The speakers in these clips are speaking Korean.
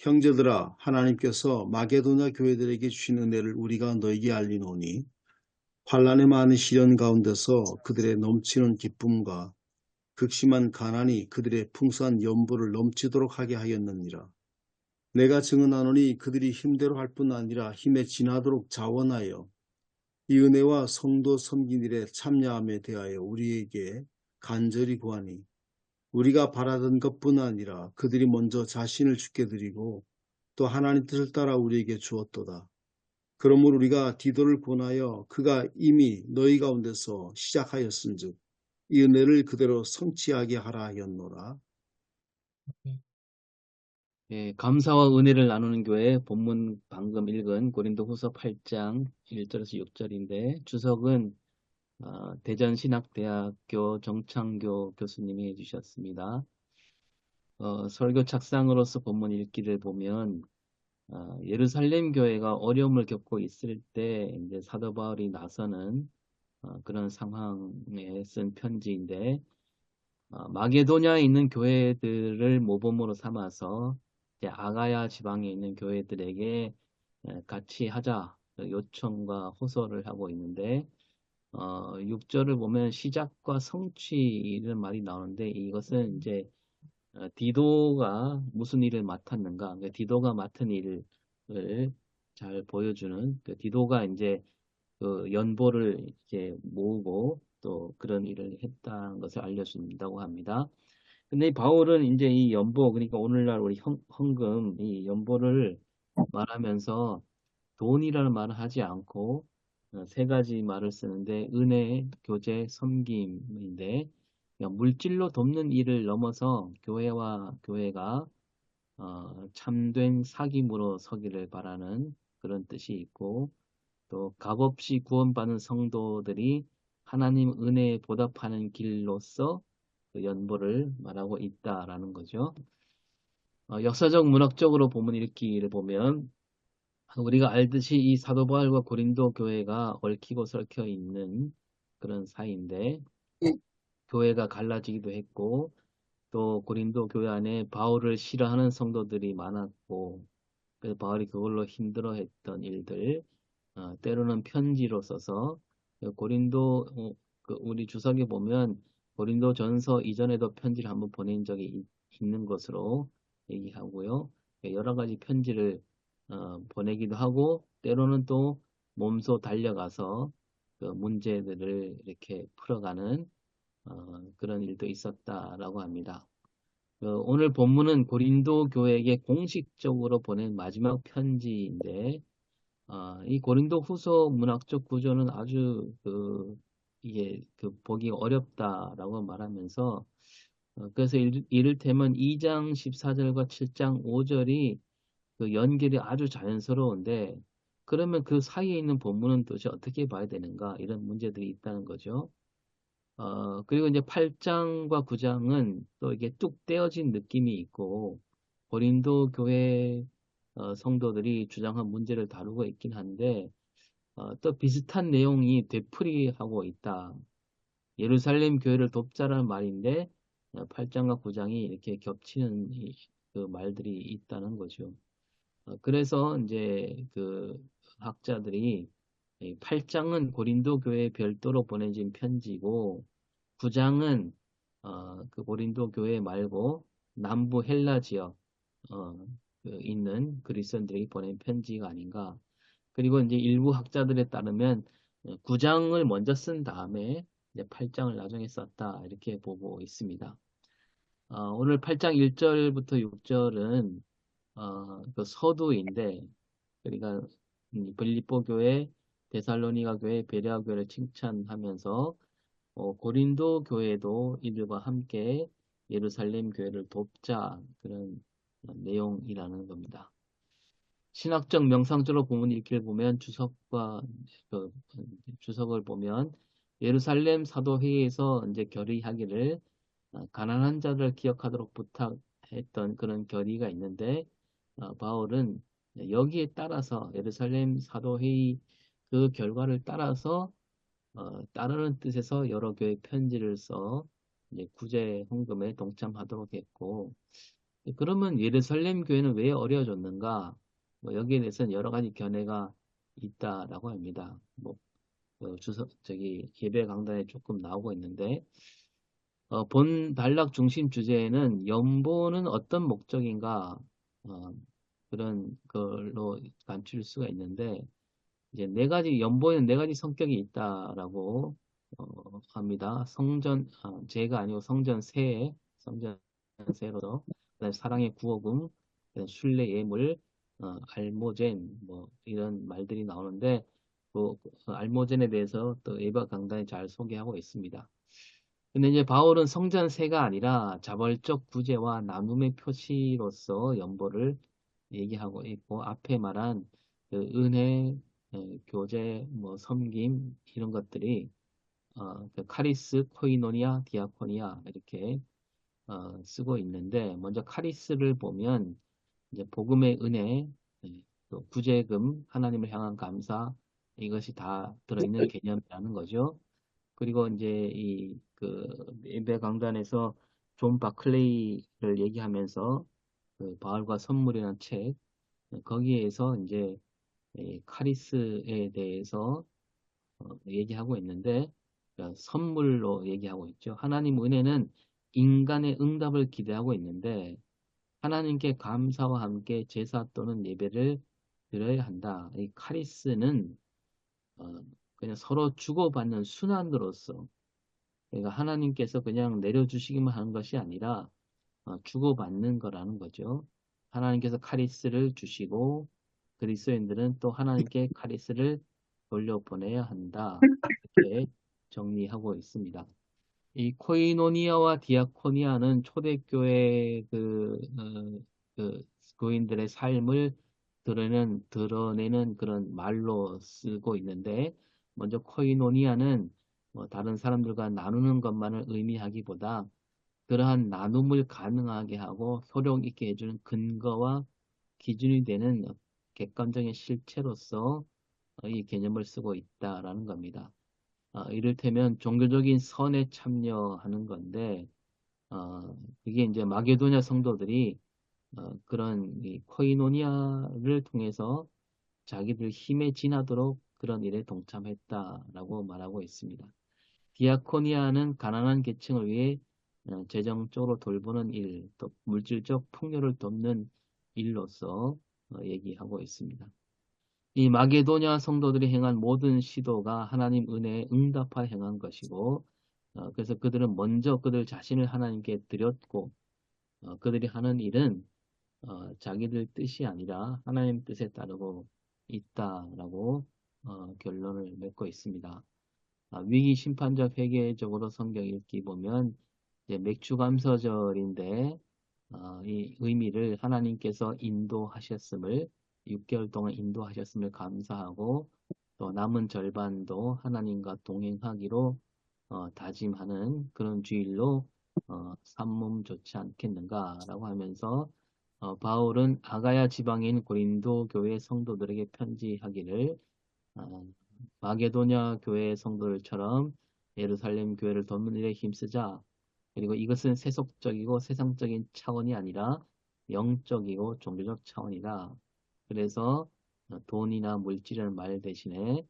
형제들아, 하나님께서 마게도냐 교회들에게 주신 은혜를 우리가 너희에게 알리노니 환난의 많은 시련 가운데서 그들의 넘치는 기쁨과 극심한 가난이 그들의 풍성한 연보를 넘치도록 하게 하였느니라. 내가 증언하노니 그들이 힘대로 할 뿐 아니라 힘에 지나도록 자원하여 이 은혜와 성도 섬긴 일에 참여함에 대하여 우리에게 간절히 구하니 우리가 바라던 것뿐 아니라 그들이 먼저 자신을 주께 드리고 또 하나님 뜻을 따라 우리에게 주었도다. 그러므로 우리가 디도를 권하여 그가 이미 너희 가운데서 시작하였은즉 이 은혜를 그대로 성취하게 하라 하였노라. 예, 감사와 은혜를 나누는 교회 본문 방금 읽은 고린도후서 8장 1절에서 6절인데 주석은 대전신학대학교 정창교 교수님이 해주셨습니다. 설교 작상으로서 본문 읽기를 보면 예루살렘 교회가 어려움을 겪고 있을 때 이제 사도 바울이 나서는 그런 상황에 쓴 편지인데 마게도냐에 있는 교회들을 모범으로 삼아서 이제 아가야 지방에 있는 교회들에게 같이 하자 요청과 호소를 하고 있는데 6절을 보면 시작과 성취 이런 말이 나오는데 이것은 이제 디도가 무슨 일을 맡았는가, 그러니까 디도가 맡은 일을 잘 보여주는 디도가 이제 그 연보를 이제 모으고 또 그런 일을 했다는 것을 알려준다고 합니다. 근데 이 바울은 이제 이 연보, 그러니까 오늘날 우리 헌금, 이 연보를 말하면서 돈이라는 말을 하지 않고 세 가지 말을 쓰는데 은혜, 교제, 섬김인데 그러니까 물질로 돕는 일을 넘어서 교회와 교회가 참된 사귐으로 서기를 바라는 그런 뜻이 있고 또 값없이 구원받은 성도들이 하나님 은혜에 보답하는 길로서 그 연보를 말하고 있다라는 거죠. 역사적 문학적으로 본문 읽기를 보면 우리가 알듯이 이 사도 바울과 고린도 교회가 얽히고 설켜 있는 그런 사이인데 교회가 갈라지기도 했고 또 고린도 교회 안에 바울을 싫어하는 성도들이 많았고 그래서 바울이 그걸로 힘들어했던 일들 때로는 편지로 써서 고린도 우리 주석에 보면 고린도 전서 이전에도 편지를 한번 보낸 적이 있는 것으로 얘기하고요. 여러 가지 편지를 보내기도 하고 때로는 또 몸소 달려가서 그 문제들을 이렇게 풀어가는 그런 일도 있었다라고 합니다. 오늘 본문은 고린도 교회에게 공식적으로 보낸 마지막 편지인데 이 고린도 후서 문학적 구조는 아주 이게 보기 어렵다라고 말하면서 그래서 이를테면 2장 14절과 7장 5절이 그 연결이 아주 자연스러운데 그러면 그 사이에 있는 본문은 도대체 어떻게 봐야 되는가 이런 문제들이 있다는 거죠. 그리고 이제 8장과 9장은 또 이게 뚝 떼어진 느낌이 있고 고린도 교회 성도들이 주장한 문제를 다루고 있긴 한데 또 비슷한 내용이 되풀이하고 있다. 예루살렘 교회를 돕자라는 말인데 8장과 9장이 이렇게 겹치는 그 말들이 있다는 거죠. 그래서 이제 그 학자들이 8장은 고린도 교회에 별도로 보내진 편지고 9장은 그 고린도 교회 말고 남부 헬라 지역 있는 그리스도인들에게 보낸 편지가 아닌가. 그리고 이제 일부 학자들에 따르면 9장을 먼저 쓴 다음에 이제 8장을 나중에 썼다 이렇게 보고 있습니다. 오늘 8장 1절부터 6절은 그 서두인데 그러니까 빌립보 교회, 데살로니가 교회, 베레아 교회를 칭찬하면서 고린도 교회도 이들과 함께 예루살렘 교회를 돕자 그런 내용이라는 겁니다. 신학적 명상적으로 본문 읽기를 보면 그, 주석을 보면 예루살렘 사도회의에서 이제 결의하기를 가난한 자를 기억하도록 부탁했던 그런 결의가 있는데 바울은 여기에 따라서 예루살렘 사도회의 그 결과를 따라서 따르는 뜻에서 여러 교회 편지를 써 이제 구제 헌금에 동참하도록 했고 그러면 예루살렘 교회는 왜 어려워졌는가? 뭐 여기에 대해서는 여러 가지 견해가 있다라고 합니다. 뭐 저기 예배 강단에 조금 나오고 있는데 본 단락 중심 주제에는 연보는 어떤 목적인가 그런 걸로 간추릴 수가 있는데 이제 연보에는 네 가지 성격이 있다라고 합니다. 제가 아니고 성전세로서 그다음에 사랑의 구호금, 그다음에 순례 예물, 알모젠 뭐 이런 말들이 나오는데 알모젠에 대해서 또 에바 강단에 잘 소개하고 있습니다. 근데 이제 바울은 성전세가 아니라 자벌적 구제와 나눔의 표시로서 연보를 얘기하고 있고 앞에 말한 그 은혜, 교제, 뭐 섬김 이런 것들이 그 카리스, 코이노니아, 디아코니아 이렇게 쓰고 있는데 먼저 카리스를 보면 이제 복음의 은혜, 또 구제금, 하나님을 향한 감사 이것이 다 들어있는 개념이라는 거죠. 그리고 이제 예배 강단에서 존 바클레이를 얘기하면서 그 바울과 선물이라는 책 거기에서 이제 이 카리스에 대해서 얘기하고 있는데 선물로 얘기하고 있죠. 하나님 은혜는 인간의 응답을 기대하고 있는데 하나님께 감사와 함께 제사 또는 예배를 드려야 한다. 이 카리스는 어, 그냥 서로 주고받는 순환으로서 그러니까 하나님께서 그냥 내려주시기만 하는 것이 아니라 주고받는 거라는 거죠. 하나님께서 카리스를 주시고 그리스도인들은 또 하나님께 카리스를 돌려보내야 한다. 이렇게 정리하고 있습니다. 이 코이노니아와 디아코니아는 초대교회 그 교인들의 삶을 드러내는 그런 말로 쓰고 있는데 먼저 코이노니아는 뭐 다른 사람들과 나누는 것만을 의미하기보다 그러한 나눔을 가능하게 하고 효력 있게 해주는 근거와 기준이 되는 객관적인 실체로서 이 개념을 쓰고 있다라는 겁니다. 이를테면 종교적인 선에 참여하는 건데, 이게 이제 마게도냐 성도들이 그런 이 코이노니아를 통해서 자기들 힘에 지나도록 그런 일에 동참했다라고 말하고 있습니다. 디아코니아는 가난한 계층을 위해 재정적으로 돌보는 일, 또 물질적 풍요를 돕는 일로서 얘기하고 있습니다. 이 마게도냐 성도들이 행한 모든 시도가 하나님 은혜에 응답하여 행한 것이고, 그래서 그들은 먼저 그들 자신을 하나님께 드렸고, 그들이 하는 일은 자기들 뜻이 아니라 하나님 뜻에 따르고 있다라고 결론을 맺고 있습니다. 위기 심판적 회개적으로 성경 읽기 보면 이제 맥주감서절인데 이 의미를 하나님께서 인도하셨음을 6개월 동안 인도하셨음을 감사하고 또 남은 절반도 하나님과 동행하기로 다짐하는 그런 주일로 삼으면 좋지 않겠는가라고 하면서 바울은 아가야 지방인 고린도 교회 성도들에게 편지하기를 어, 마게도냐 교회 성도들처럼 예루살렘 교회를 돕는 일에 힘쓰자. 그리고 이것은 세속적이고 세상적인 차원이 아니라 영적이고 종교적 차원이다. 그래서 돈이나 물질이라는 말 대신에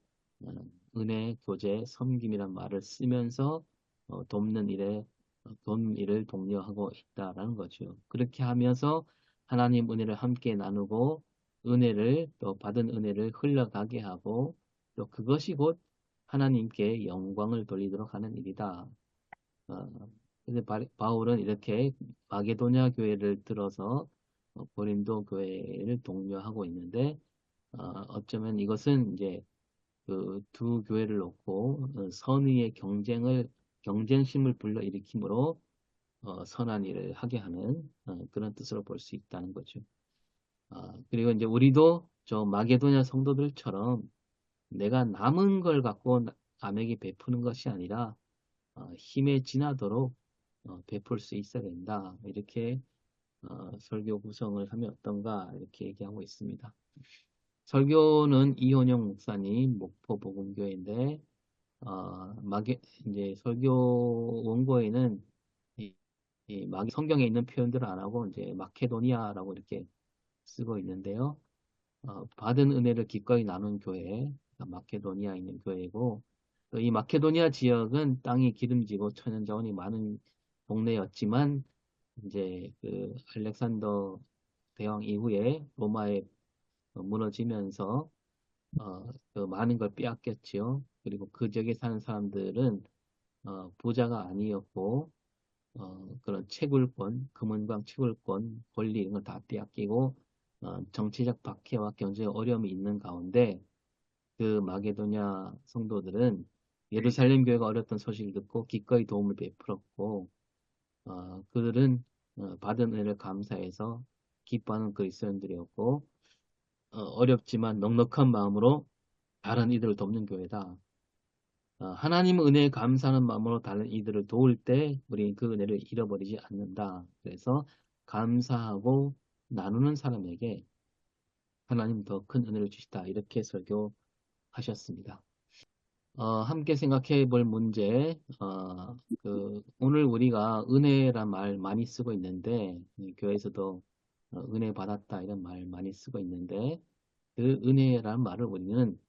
어, 은혜, 교제, 섬김이라는 말을 쓰면서 돕는 일을 독려하고 있다라는 거죠. 그렇게 하면서 하나님 은혜를 함께 나누고 또 받은 은혜를 흘러가게 하고 또 그것이 곧 하나님께 영광을 돌리도록 하는 일이다. 근데 바울은 이렇게 마게도냐 교회를 들어서 고린도 교회를 독려하고 있는데 어쩌면 이것은 이제 그 두 교회를 놓고 선의의 경쟁심을 불러일으키므로 선한 일을 하게 하는 그런 뜻으로 볼 수 있다는 거죠. 그리고 이제 우리도 저 마게도냐 성도들처럼 내가 남은 걸 갖고 남에게 베푸는 것이 아니라 힘에 지나도록 베풀 수 있어야 된다. 이렇게 설교 구성을 하면 어떤가 이렇게 얘기하고 있습니다. 설교는 이혼영 목사님 목포복음교회인데 이제 설교 원고에는 성경에 있는 표현들을 안 하고 이제 마케도니아라고 이렇게 쓰고 있는데요. 받은 은혜를 기꺼이 나눈 교회, 마케도니아에 있는 교회고, 또 이 마케도니아 지역은 땅이 기름지고 천연자원이 많은 동네였지만, 이제 그 알렉산더 대왕 이후에 로마에 무너지면서 그 많은 걸 빼앗겼지요. 그리고 그 지역에 사는 사람들은 부자가 아니었고, 그런 채굴권, 금은방 채굴권, 권리 이런 걸 다 빼앗기고 정치적 박해와 경제적 어려움이 있는 가운데 그 마게도냐 성도들은 예루살렘 교회가 어렸던 소식을 듣고 기꺼이 도움을 베풀었고 그들은 받은 은혜를 감사해서 기뻐하는 그리스도인들이었고 어렵지만 넉넉한 마음으로 다른 이들을 돕는 교회다. 하나님 은혜에 감사하는 마음으로 다른 이들을 도울 때 우리는 그 은혜를 잃어버리지 않는다. 그래서 감사하고 나누는 사람에게 하나님 더 큰 은혜를 주시다. 이렇게 설교하셨습니다. 함께 생각해 볼 문제, 오늘 우리가 은혜란 말 많이 쓰고 있는데, 교회에서도 은혜 받았다 이런 말 많이 쓰고 있는데, 그 은혜란 말을 우리는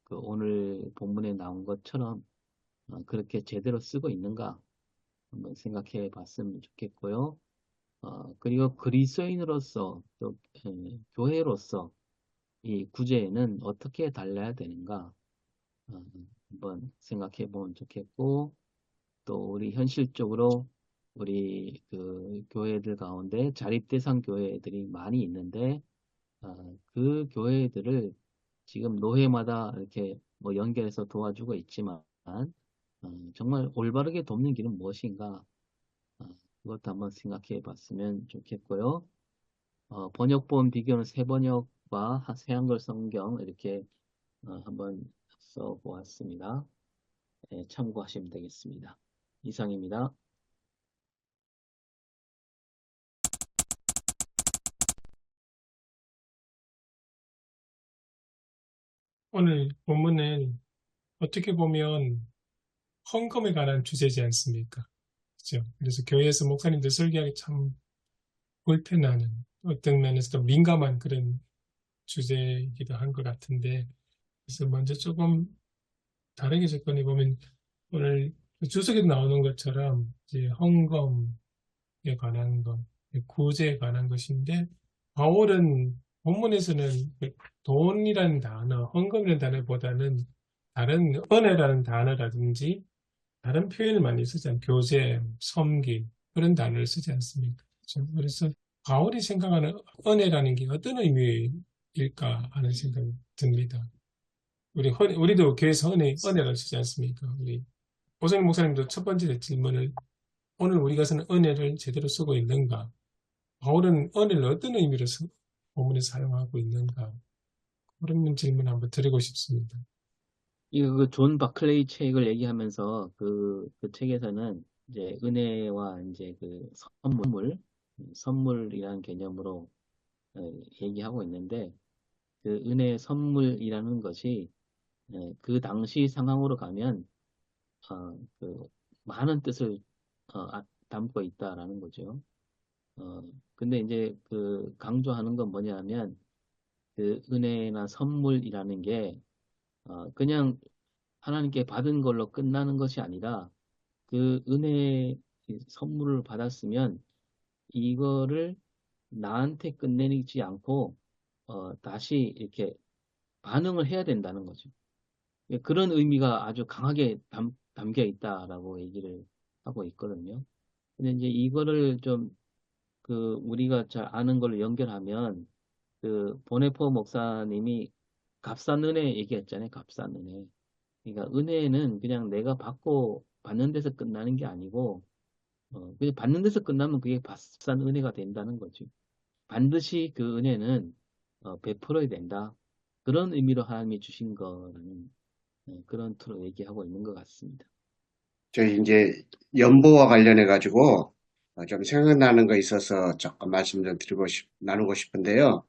그 오늘 본문에 나온 것처럼 그렇게 제대로 쓰고 있는가 한번 생각해 봤으면 좋겠고요. 그리고 그리스도인으로서 또 교회로서 이 구제는 어떻게 달라야 되는가 어, 한번 생각해 보면 좋겠고 또 우리 현실적으로 우리 그 교회들 가운데 자립대상 교회들이 많이 있는데 그 교회들을 지금 노회마다 이렇게 뭐 연결해서 도와주고 있지만 정말 올바르게 돕는 길은 무엇인가 그것도 한번 생각해 봤으면 좋겠고요. 번역본 비교는 새번역과 새한글 성경 이렇게 한번 써보았습니다. 네, 참고하시면 되겠습니다. 이상입니다. 오늘 본문은 어떻게 보면 헌금에 관한 주제지 않습니까? 그죠? 그래서 교회에서 목사님들 설교하기 참 불편하는 어떤 면에서도 민감한 그런 주제이기도 한 것 같은데 그래서 먼저 조금 다르게 접근해 보면 오늘 주석에도 나오는 것처럼 이제 헌금에 관한 것, 구제에 관한 것인데 바울은 본문에서는 그 돈이라는 단어, 헌금이라는 단어보다는 다른 은혜라는 단어라든지 다른 표현을 많이 쓰지 않습니까? 교제, 섬김 그런 단어를 쓰지 않습니까? 그렇죠? 그래서 바울이 생각하는 은혜라는 게 어떤 의미일까 하는 생각이 듭니다. 우리도 교회에서 은혜를 쓰지 않습니까? 우리 오성희 목사님도 첫 번째 질문을 오늘 우리가 쓰는 은혜를 제대로 쓰고 있는가? 바울은 은혜를 어떤 의미로 본문에 사용하고 있는가? 그런 질문 한번 드리고 싶습니다. 이거 그존 바클레이 책을 얘기하면서 그 책에서는 이제 은혜와 이제 그 선물이라는 개념으로 얘기하고 있는데 그 은혜의 선물이라는 것이 그 당시 상황으로 가면 그 많은 뜻을 담고 있다라는 거죠. 근데 이제 그 강조하는 건 뭐냐면 그 은혜나 선물이라는 게 그냥 하나님께 받은 걸로 끝나는 것이 아니라 그 은혜 선물을 받았으면 이거를 나한테 끝내지 않고 다시 이렇게 반응을 해야 된다는 거죠. 그런 의미가 아주 강하게 담겨 있다라고 얘기를 하고 있거든요. 근데 이제 이거를 좀 그 우리가 잘 아는 걸로 연결하면 그 보네포 목사님이 값싼 은혜 얘기했잖아요. 값싼 은혜. 그러니까 은혜는 그냥 내가 받는 데서 끝나는 게 아니고 그냥 받는 데서 끝나면 그게 값싼 은혜가 된다는 거지. 반드시 그 은혜는 베풀어야 된다. 그런 의미로 하나님이 주신 거라는 그런 틀로 얘기하고 있는 것 같습니다. 저희 이제 연보와 관련해 가지고 좀 생각나는 거 있어서 조금 말씀 좀 나누고 싶은데요.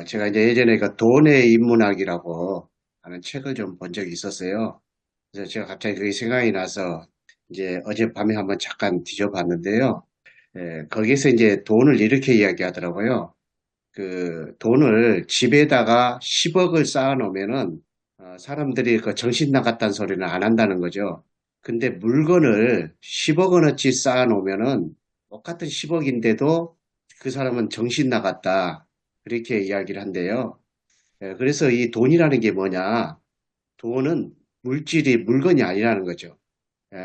제가 이제 예전에 그 돈의 인문학이라고 하는 책을 좀 본 적이 있었어요. 그래서 제가 갑자기 그게 생각이 나서 이제 어젯밤에 한번 잠깐 뒤져봤는데요. 거기서 이제 돈을 이렇게 이야기하더라고요. 그 돈을 집에다가 10억을 쌓아놓으면은 사람들이 그 정신 나갔다는 소리는 안 한다는 거죠. 근데 물건을 10억 원어치 쌓아놓으면은 똑같은 10억인데도 그 사람은 정신 나갔다. 그렇게 이야기를 한대요. 그래서 이 돈이라는 게 뭐냐? 돈은 물건이 아니라는 거죠.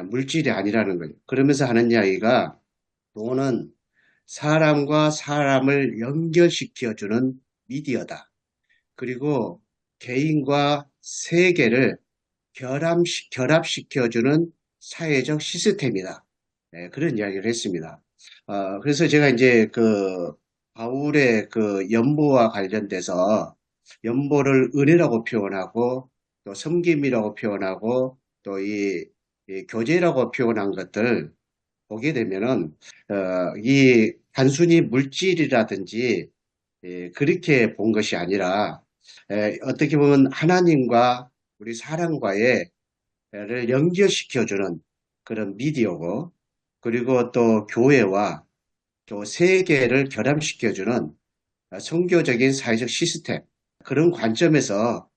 물질이 아니라는 거죠. 그러면서 하는 이야기가 돈은 사람과 사람을 연결시켜주는 미디어다. 그리고 개인과 세계를 결합시켜주는 사회적 시스템이다. 그런 이야기를 했습니다. 그래서 제가 이제 그 바울의 그 연보와 관련돼서 연보를 은혜라고 표현하고 또 섬김이라고 표현하고 또 이 교제라고 표현한 것들 보게 되면은 이 단순히 물질이라든지 그렇게 본 것이 아니라 어떻게 보면 하나님과 우리 사람과의 를 연결시켜주는 그런 미디어고 그리고 또 교회와 또 세계를 결합시켜주는 선교적인 사회적 시스템 그런 관점에서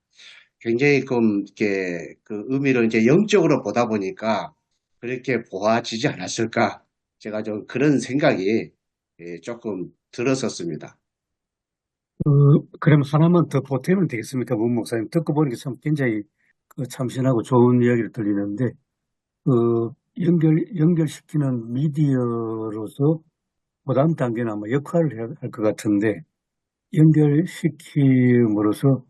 굉장히 좀 이렇게 그 의미를 이제 영적으로 보다 보니까 그렇게 보아지지 않았을까 제가 좀 그런 생각이 조금 들었었습니다. 그럼 하나만 더 보태면 되겠습니까, 문 목사님? 듣고 보니까 참 굉장히 참신하고 좋은 이야기를 들리는데, 연결시키는 미디어로서 그 다음 단계는 아마 역할을 해야 할 것 같은데, 연결시킴으로써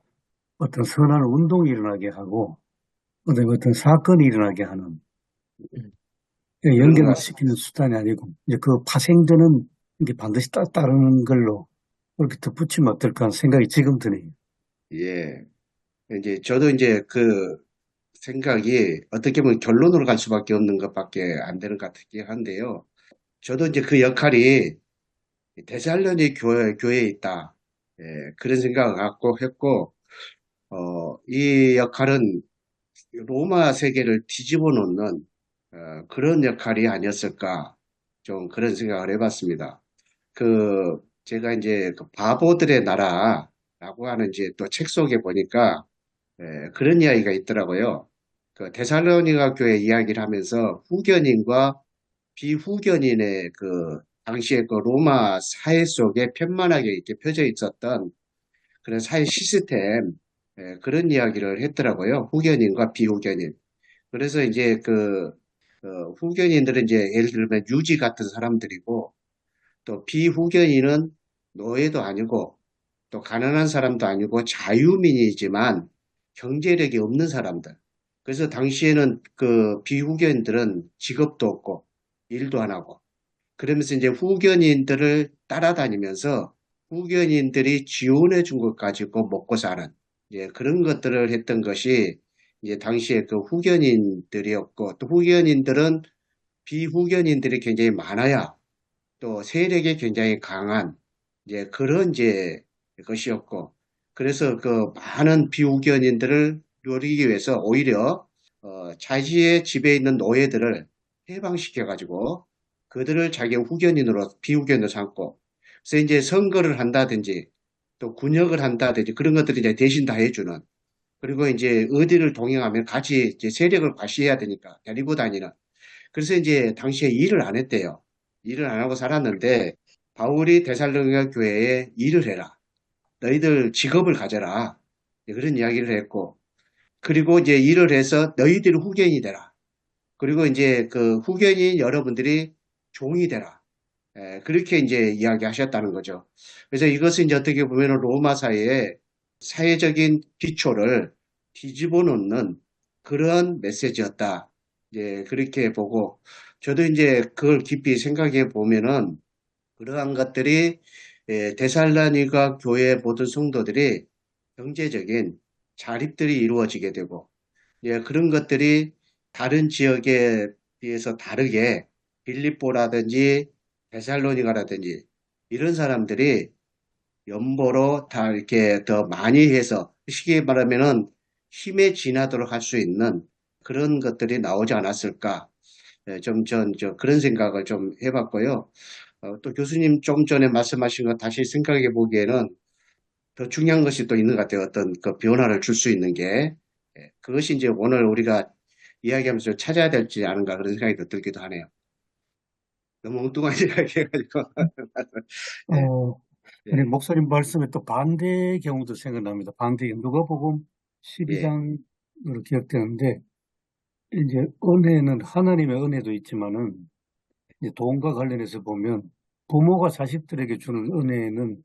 어떤 선한 운동이 일어나게 하고, 그다음에 어떤 사건이 일어나게 하는, 그런 것 연결을 같습니다. 시키는 수단이 아니고, 이제 그 파생되는 게 반드시 따르는 걸로 그렇게 덧붙이면 어떨까 하는 생각이 지금 드네요. 예. 이제 저도 이제 그 생각이 어떻게 보면 결론으로 갈 수밖에 없는 것밖에 안 되는 것 같긴 한데요. 저도 이제 그 역할이 데살로니 교회에 있다. 그런 생각을 갖고 했고, 이 역할은 로마 세계를 뒤집어 놓는 그런 역할이 아니었을까. 좀 그런 생각을 해봤습니다. 제가 이제 그 바보들의 나라라고 하는 이제 또 책 속에 보니까 그런 이야기가 있더라고요. 그 데살로니가 교회 이야기를 하면서 후견인과 비후견인의 그 당시에 그 로마 사회 속에 편만하게 이렇게 펴져 있었던 그런 사회 시스템 그런 이야기를 했더라고요. 후견인과 비후견인. 그래서 이제 후견인들은 이제 예를 들면 유지 같은 사람들이고 또 비후견인은 노예도 아니고 또 가난한 사람도 아니고 자유민이지만 경제력이 없는 사람들. 그래서 당시에는 그 비후견인들은 직업도 없고 일도 안 하고 그러면서 이제 후견인들을 따라다니면서 후견인들이 지원해 준 것 가지고 먹고 사는 그런 것들을 했던 것이 이제 당시에 그 후견인들이었고 또 후견인들은 비후견인들이 굉장히 많아야 또 세력이 굉장히 강한 그런 것이었고 그래서 그 많은 비후견인들을 누리기 위해서 오히려 자기의 집에 있는 노예들을 해방시켜 가지고 그들을 자기 후견인으로 비후견으로 삼고 그래서 이제 선거를 한다든지 또 군역을 한다든지 그런 것들을 이제 대신 다 해주는 그리고 이제 어디를 동행하면 같이 이제 세력을 과시해야 되니까 데리고 다니는 그래서 이제 당시에 일을 안 했대요. 일을 안 하고 살았는데 바울이 데살로니가 교회에 일을 해라. 너희들 직업을 가져라. 그런 이야기를 했고 그리고 이제 일을 해서 너희들이 후견이 되라. 그리고 이제 그 후견인 여러분들이 종이 되라. 그렇게 이제 이야기하셨다는 거죠. 그래서 이것은 이제 어떻게 보면 로마 사회의 사회적인 기초를 뒤집어 놓는 그런 메시지였다. 그렇게 보고 저도 이제 그걸 깊이 생각해 보면은 그러한 것들이 데살로니가 교회 모든 성도들이 경제적인 자립들이 이루어지게 되고 그런 것들이 다른 지역에 비해서 다르게 빌립보라든지 데살로니가라든지 이런 사람들이 연보로 다 이렇게 더 많이 해서 쉽게 말하면은 힘에 진하도록 할 수 있는 그런 것들이 나오지 않았을까. 저 그런 생각을 좀 해봤고요. 또 교수님 좀 전에 말씀하신 거 다시 생각해 보기에는 더 중요한 것이 또 있는 것 같아요. 어떤 그 변화를 줄 수 있는 게. 그것이 이제 오늘 우리가 이야기하면서 찾아야 될지 않은가 그런 생각이 더 들기도 하네요. 너무 엉뚱한 이야기 해가지고. 예, 어, 아니, 예, 목사님 말씀에 또 반대의 경우도 생각납니다. 반대, 누가복음 예, 12장으로 기억되는데, 이제 은혜는 하나님의 은혜도 있지만은, 이제 돈과 관련해서 보면, 부모가 자식들에게 주는 은혜는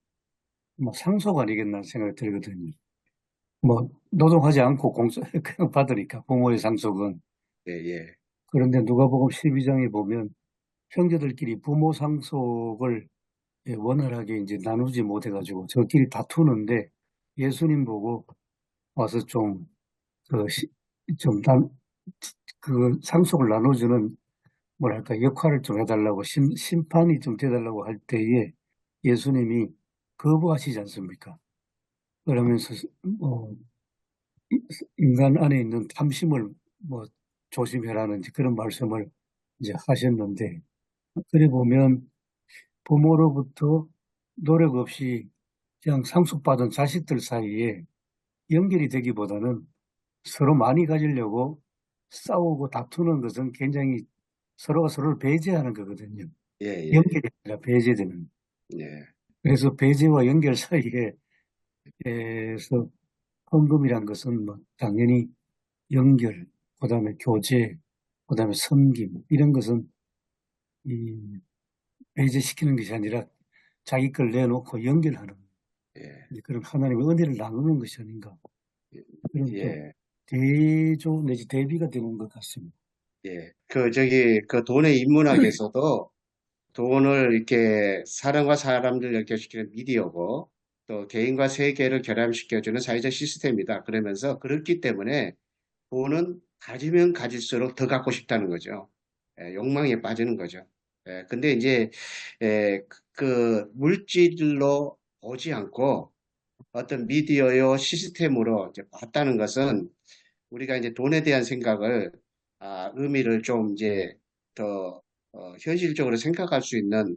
뭐 상속 아니겠나 생각이 들거든요. 뭐, 노동하지 않고 공짜, 그냥 받으니까, 부모의 상속은. 예, 예, 그런데 누가복음 12장에 보면, 형제들끼리 부모 상속을 원활하게 이제 나누지 못해가지고 저끼리 다투는데 예수님 보고 와서 좀, 그, 좀, 그 상속을 나눠주는, 뭐랄까, 역할을 좀 해달라고, 심판이 좀 돼달라고 할 때에 예수님이 거부하시지 않습니까? 그러면서, 어, 인간 안에 있는 탐심을 뭐 조심해라는 이제 그런 말씀을 이제 하셨는데, 그래 보면 부모로부터 노력 없이 그냥 상속받은 자식들 사이에 연결이 되기보다는 서로 많이 가지려고 싸우고 다투는 것은 굉장히 서로가 서로를 배제하는 거거든요. 예, 예, 연결이 아니라 배제되는. 예, 그래서 배제와 연결 사이에서 헌금이란 것은 뭐 당연히 연결, 그다음에 교제, 그다음에 섬김 이런 것은 이 배제시키는 것이 아니라 자기 걸 내놓고 연결하는 예, 그런 하나님의 은혜를 나누는 것이 아닌가. 그런 좀 예, 대조 내지 대비가 되는 것 같습니다. 예. 그 돈의 인문학에서도 돈을 이렇게 사람과 사람들 연결시키는 미디어고 또 개인과 세계를 결합시켜주는 사회적 시스템이다. 그러면서 그렇기 때문에 돈은 가지면 가질수록 더 갖고 싶다는 거죠. 욕망에 빠지는 거죠. 근데 이제 그 물질로 보지 않고 어떤 미디어요 시스템으로 이제 봤다는 것은 우리가 이제 돈에 대한 생각을 의미를 좀 이제 더 현실적으로 생각할 수 있는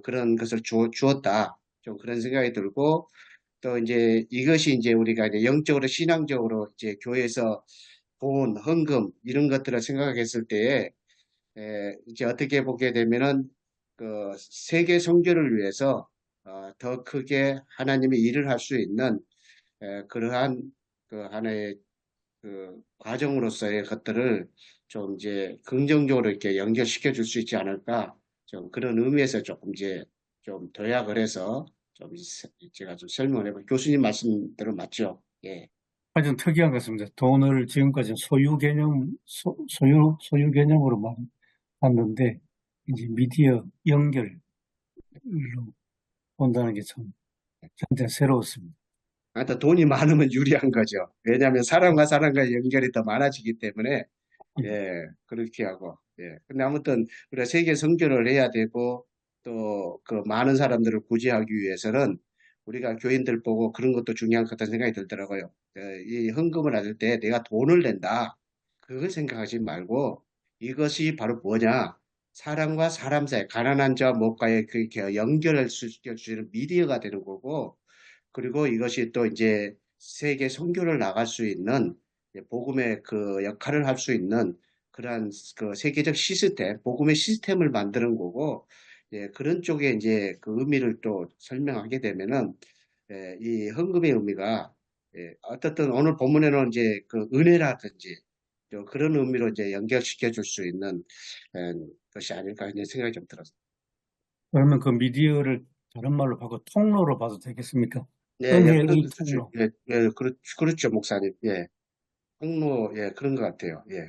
그런 것을 주었다. 좀 그런 생각이 들고 또 이제 이것이 이제 우리가 이제 영적으로 신앙적으로 이제 교회에서 돈, 헌금 이런 것들을 생각했을 때에 이제 어떻게 보게 되면은 그 세계 선교를 위해서 더 크게 하나님의 일을 할 수 있는 그러한 그 하나의 그 과정으로서의 것들을 좀 이제 긍정적으로 이렇게 연결시켜 줄 수 있지 않을까 좀 그런 의미에서 조금 이제 좀 도약을 해서 좀 제가 좀 설명을 해볼 교수님 말씀대로 맞죠? 예, 아주 특이한 것 같습니다. 돈을 지금까지 소유 개념으로만 봤는데, 이제 미디어 연결로 본다는 게 참, 굉장히 새로웠습니다. 하여튼 돈이 많으면 유리한 거죠. 왜냐하면 사람과 사람과 연결이 더 많아지기 때문에 예, 그렇게 하고 예. 근데 아무튼 우리가 세계 선교를 해야 되고 또 그 많은 사람들을 구제하기 위해서는 우리가 교인들 보고 그런 것도 중요한 것 같다는 생각이 들더라고요. 이 헌금을 받을 때 내가 돈을 낸다. 그걸 생각하지 말고 이것이 바로 뭐냐? 사람과 사람 사이, 가난한 자와 목가의 그렇게 연결할 수 있는 미디어가 되는 거고 그리고 이것이 또 이제 세계 선교를 나갈 수 있는 복음의 그 역할을 할 수 있는 그러한 그 세계적 시스템, 복음의 시스템을 만드는 거고, 그런 쪽에 이제 그 의미를 또 설명하게 되면은, 이 헌금의 의미가, 어떻든 오늘 본문에는 이제 그 은혜라든지, 또 그런 의미로 이제 연결시켜 줄 수 있는 것이 아닐까 이런 생각이 좀 들었어요. 그러면 그 미디어를 다른 말로 바꿔 통로로 봐도 되겠습니까? 예, 예, 은혜의 그런, 통로. 그렇죠, 목사님. 예. 통로, 예, 그런 것 같아요. 예.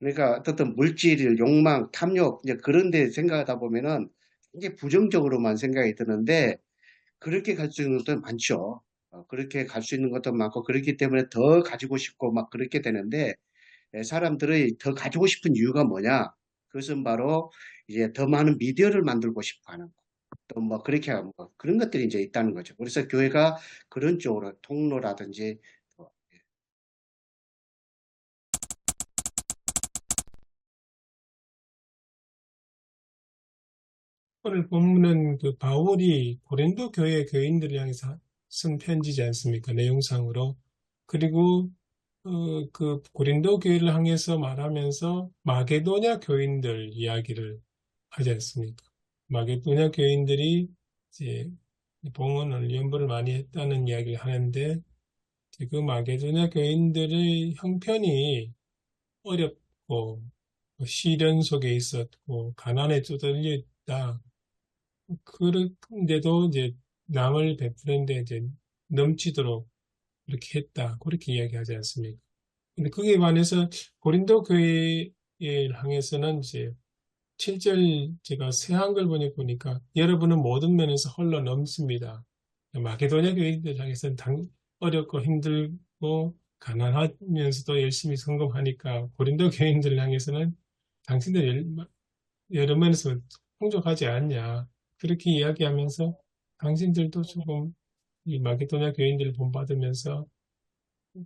그러니까 어떤 물질, 욕망, 탐욕, 이제 그런 데 생각하다 보면은 굉장히 부정적으로만 생각이 드는데 그렇게 갈 수 있는 것도 많죠. 그렇게 갈 수 있는 것도 많고 그렇기 때문에 더 가지고 싶고 막 그렇게 되는데 사람들의 더 가지고 싶은 이유가 뭐냐? 그것은 바로 이제 더 많은 미디어를 만들고 싶어 하는 거. 또 뭐 그렇게 하는 거. 그런 것들이 이제 있다는 거죠. 그래서 교회가 그런 쪽으로 통로라든지 오늘 본문은 그 바울이 고린도 교회 교인들을 향해서 쓴 편지지 않습니까? 내용상으로. 그리고 그 고린도 교회를 향해서 말하면서 마게도냐 교인들 이야기를 하지 않습니까? 마게도냐 교인들이 이제 봉헌을 연보를 많이 했다는 이야기를 하는데 그 마게도냐 교인들의 형편이 어렵고 시련 속에 있었고 가난에 뚜들려 있다. 그런데도 이제 남을 베푸는데 이제 넘치도록 그렇게 했다. 그렇게 이야기하지 않습니까? 근데 거기에 반해서 고린도 교회를 향해서는 이제 7절 제가 새 한글 번역 보니까 여러분은 모든 면에서 홀로 넘습니다. 마게도냐 교인들 향해서는 어렵고 힘들고 가난하면서도 열심히 성공하니까 고린도 교인들 향해서는 당신들 여러 면에서 풍족하지 않냐. 그렇게 이야기하면서 당신들도 조금 이 마게도냐 교인들을 본받으면서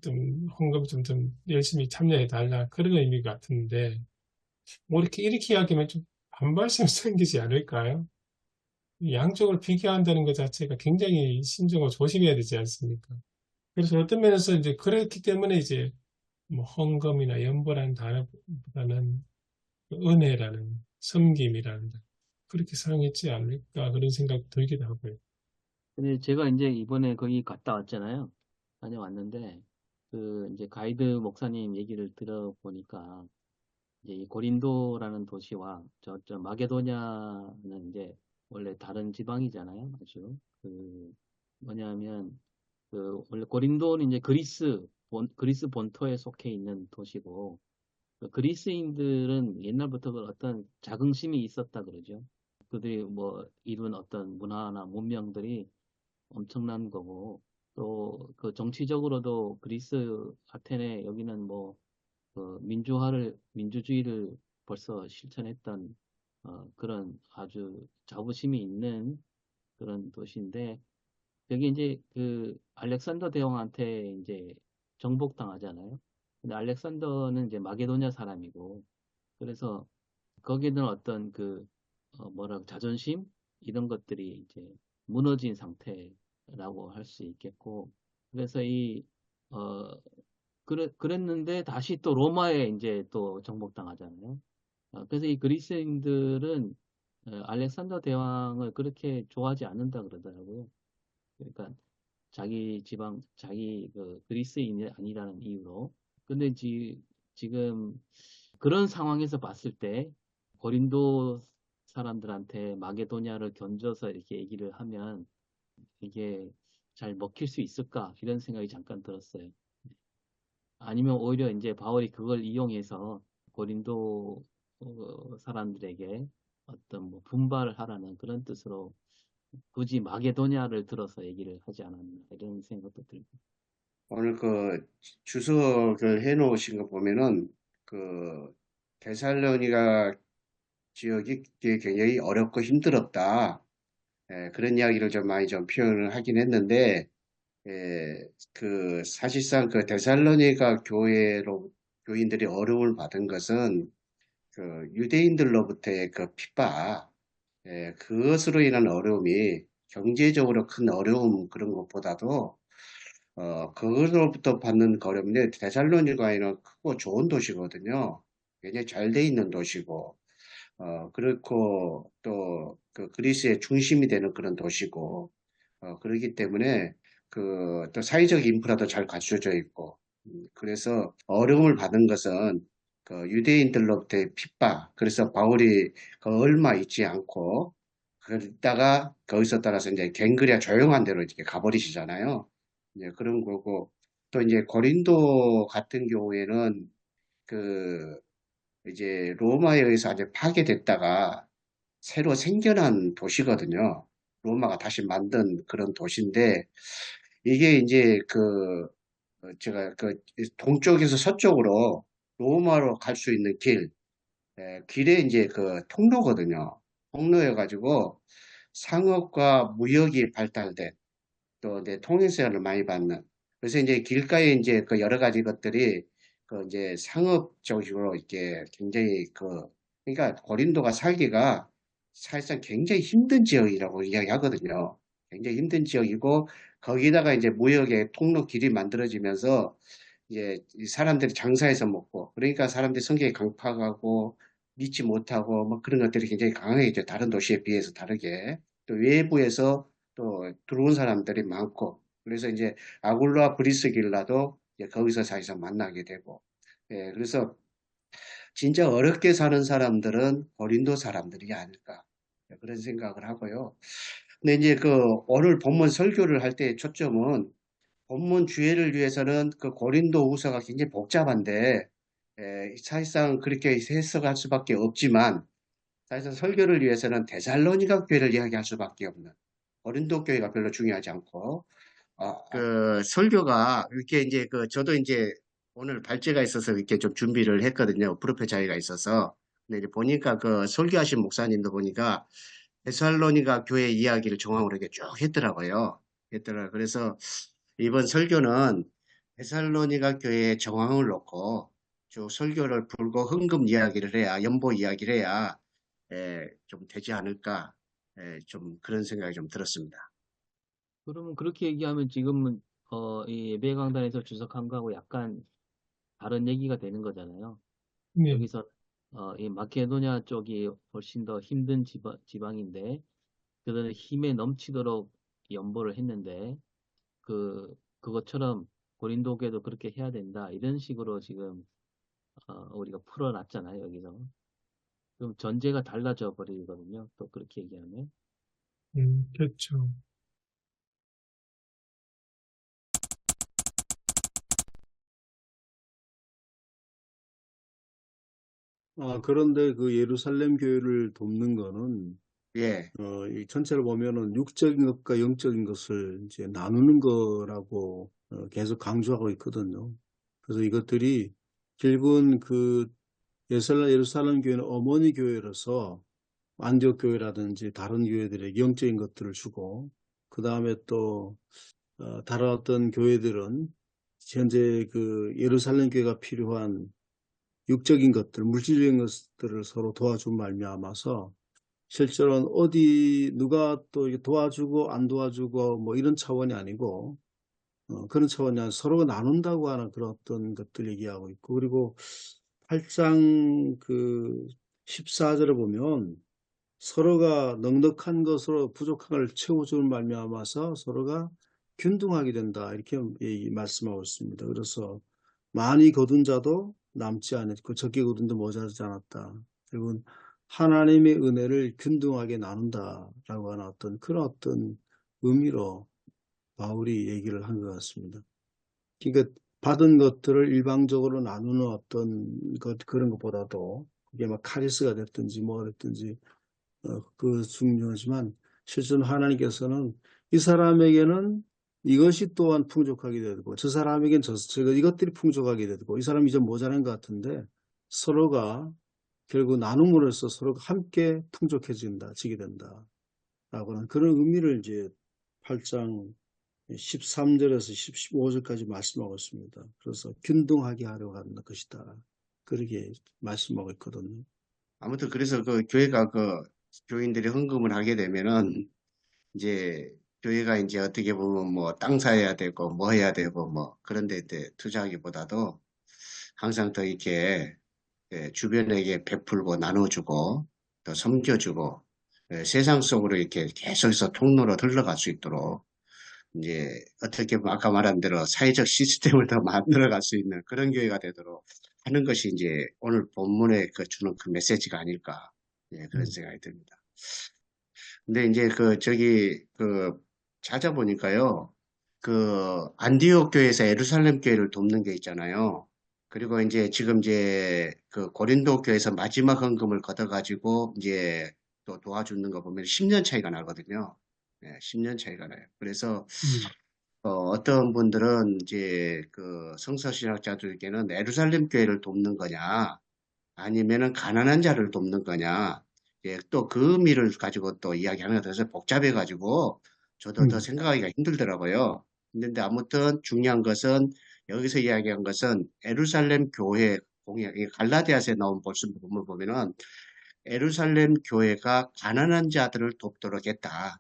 좀 헌금 좀 열심히 참여해 달라 그런 의미 같은데 뭐 이렇게 이야기하면 좀 반발심 생기지 않을까요? 양쪽을 비교한다는 것 자체가 굉장히 신중하고 조심해야 되지 않습니까? 그래서 어떤 면에서 이제 그렇기 때문에 이제 뭐 헌금이나 연보라는 단어보다는 그 은혜라는 섬김이라는 그렇게 사용했지 않을까 그런 생각 들기도 하고요. 근데 제가 이제 이번에 거기 갔다 왔잖아요. 다녀왔는데, 그 이제 가이드 목사님 얘기를 들어보니까, 이제 이 고린도라는 도시와 저 마게도냐는 이제 원래 다른 지방이잖아요. 아주. 뭐냐면, 원래 고린도는 이제 그리스 본토에 속해 있는 도시고, 그 그리스인들은 옛날부터 그 어떤 자긍심이 있었다 그러죠. 그들이 뭐 이룬 어떤 문화나 문명들이 엄청난 거고, 또 그 정치적으로도 그리스 아테네 여기는 뭐 그 민주주의를 벌써 실천했던 그런 아주 자부심이 있는 그런 도시인데, 여기 이제 그 알렉산더 대왕한테 이제 정복당하잖아요. 근데 알렉산더는 이제 마게도냐 사람이고, 그래서 거기는 어떤 자존심? 이런 것들이 이제 무너진 상태라고 할 수 있겠고, 그래서 그랬는데 다시 또 로마에 이제 또 정복당하잖아요. 그래서 이 그리스인들은 알렉산더 대왕을 그렇게 좋아하지 않는다 그러더라고요. 그러니까 자기 그 그리스인이 아니라는 이유로. 근데 지금 그런 상황에서 봤을 때 고린도 사람들한테 마게도냐를 견줘서 이렇게 얘기를 하면 이게 잘 먹힐 수 있을까? 이런 생각이 잠깐 들었어요. 아니면 오히려 이제 바울이 그걸 이용해서 고린도 사람들에게 어떤 뭐 분발을 하라는 그런 뜻으로 굳이 마게도냐를 들어서 얘기를 하지 않았나 이런 생각도 들고. 오늘 그 주석을 해놓으신 거 보면은 그 데살로니가 지역이 굉장히 어렵고 힘들었다. 그런 이야기를 좀 많이 좀 표현을 하긴 했는데, 그 사실상 그 데살로니가 교인들이 어려움을 받은 것은 그 유대인들로부터의 그 핍박, 그것으로 인한 어려움이 경제적으로 큰 어려움 그런 것보다도 그것으로부터 받는 어려움인데 데살로니가는 크고 좋은 도시거든요. 굉장히 잘 돼 있는 도시고, 그렇고 또 그 그리스의 중심이 되는 그런 도시고, 그렇기 때문에 또 사회적 인프라도 잘 갖춰져 있고, 그래서 어려움을 받은 것은 그 유대인들로부터의 핍박, 그래서 바울이 그 얼마 있지 않고, 그러다가 거기서 따라서 이제 갱그리아 조용한 데로 이렇게 가버리시잖아요. 이제 그런 거고, 또 이제 고린도 같은 경우에는 그 이제 로마에 의해서 아주 파괴됐다가 새로 생겨난 도시거든요. 로마가 다시 만든 그런 도시인데, 이게 이제 제가 동쪽에서 서쪽으로 로마로 갈 수 있는 길에 이제 그 통로거든요. 통로여가지고 상업과 무역이 발달된 또 이제 통행세를 많이 받는. 그래서 이제 길가에 이제 그 여러 가지 것들이 그 이제 상업적으로 이렇게 굉장히 그러니까 고린도가 살기가 사실상 굉장히 힘든 지역이라고 이야기하거든요. 굉장히 힘든 지역이고 거기다가 이제 무역의 통로 길이 만들어지면서 이제 이 사람들이 장사해서 먹고 그러니까 사람들이 성격이 강팍하고 믿지 못하고 뭐 그런 것들이 굉장히 강해져 다른 도시에 비해서 다르게 또 외부에서 또 들어온 사람들이 많고 그래서 이제 아굴라 브리스길라도 이제 거기서 사실상 만나게 되고 예, 그래서 진짜 어렵게 사는 사람들은 고린도 사람들이 아닐까 그런 생각을 하고요. 근데 이제 그 오늘 본문 설교를 할 때 초점은 본문 주제를 위해서는 그 고린도 후서가 굉장히 복잡한데 사실상 그렇게 해석할 수밖에 없지만 사실상 설교를 위해서는 데살로니가 교회를 이야기할 수밖에 없는 고린도 교회가 별로 중요하지 않고 그 설교가 이렇게 이제 그 저도 이제 오늘 발제가 있어서 이렇게 좀 준비를 했거든요. 프로페 자리가 있어서. 근데 이제 보니까 그 설교하신 목사님도 보니까 데살로니가 교회 이야기를 종합으로 이렇게 쭉 했더라고요. 그래서 이번 설교는 데살로니가 교회의 정황을 놓고 쭉 설교를 풀고 흥금 이야기를 해야, 연보 이야기를 해야 좀 되지 않을까, 좀 그런 생각이 좀 들었습니다. 그러면 그렇게 얘기하면 지금은 이 예배 강단에서 주석한 거하고 약간 다른 얘기가 되는 거잖아요. 네. 여기서 이 마케도냐 쪽이 훨씬 더 힘든 지방인데 그들은 힘에 넘치도록 연보를 했는데 그것처럼 고린도교도 그렇게 해야 된다 이런 식으로 지금 우리가 풀어놨잖아요 여기서. 그럼 전제가 달라져 버리거든요. 또 그렇게 얘기하면. 그렇죠. 그런데 그 예루살렘 교회를 돕는 거는 예, 이 전체를 보면은 육적인 것과 영적인 것을 이제 나누는 거라고 계속 강조하고 있거든요. 그래서 이것들이 결국은 그 예루살렘 교회는 어머니 교회로서 안디옥 교회라든지 다른 교회들에게 영적인 것들을 주고 그 다음에 또 다른 어떤 교회들은 현재 그 예루살렘 교회가 필요한 육적인 것들, 물질적인 것들을 서로 도와준 말미암아서 실제로는 어디 누가 또 이렇게 도와주고 안 도와주고 뭐 이런 차원이 아니고 그런 차원이 아니라 서로가 나눈다고 하는 그런 어떤 것들 얘기하고 있고 그리고 8장 그 14절을 보면 서로가 넉넉한 것으로 부족한 걸 채워주는 말미암아서 서로가 균등하게 된다 이렇게 말씀하고 있습니다. 그래서 많이 거둔 자도 남지 않았고 적게 거둔 자 모자라지 않았다. 결국은 하나님의 은혜를 균등하게 나눈다라고 하는 어떤 그런 어떤 의미로 바울이 얘기를 한 것 같습니다. 그러니까 받은 것들을 일방적으로 나누는 어떤 그런 것보다도 그게 막 카리스가 됐든지 뭐가 됐든지 그 중요하지만 실제로 하나님께서는 이 사람에게는 이것이 또한 풍족하게 되고 저 사람에게는 이것들이 풍족하게 되고 이 사람이 좀 모자란 것 같은데 서로가 결국 나눔으로써 서로가 함께 지게 된다. 라고는 그런 의미를 이제 8장 13절에서 15절까지 말씀하고 있습니다. 그래서 균등하게 하려고 하는 것이다. 그렇게 말씀하고 있거든요. 아무튼 그래서 그 교회가 그 교인들이 헌금을 하게 되면은 이제 교회가 이제 어떻게 보면 뭐 땅 사야 되고 뭐 해야 되고 뭐 그런 데 투자하기보다도 항상 더 이렇게 주변에게 베풀고 나눠주고 또 섬겨주고 세상 속으로 이렇게 계속해서 통로로 흘러갈 수 있도록 이제 어떻게 보면 아까 말한 대로 사회적 시스템을 더 만들어갈 수 있는 그런 교회가 되도록 하는 것이 이제 오늘 본문에 그 주는 그 메시지가 아닐까 그런 생각이 듭니다. 근데 이제 그 찾아보니까요 그 안디옥 교회에서 예루살렘 교회를 돕는 게 있잖아요. 그리고 이제 지금 이제 그 고린도 교회에서 마지막 헌금을 걷어가지고 이제 또 도와주는 거 보면 10년 차이가 나거든요. 10년 차이가 나요. 그래서 어떤 분들은 이제 그 성서신학자들에게는 예루살렘 교회를 돕는 거냐, 아니면은 가난한 자를 돕는 거냐, 또 그 의미를 가지고 또 이야기하는 것 같아서 복잡해가지고 저도 더 생각하기가 힘들더라고요. 근데 아무튼 중요한 것은 여기서 이야기한 것은 예루살렘 교회 공약, 갈라디아서에 나온 본문을 보면은 예루살렘 교회가 가난한 자들을 돕도록 했다.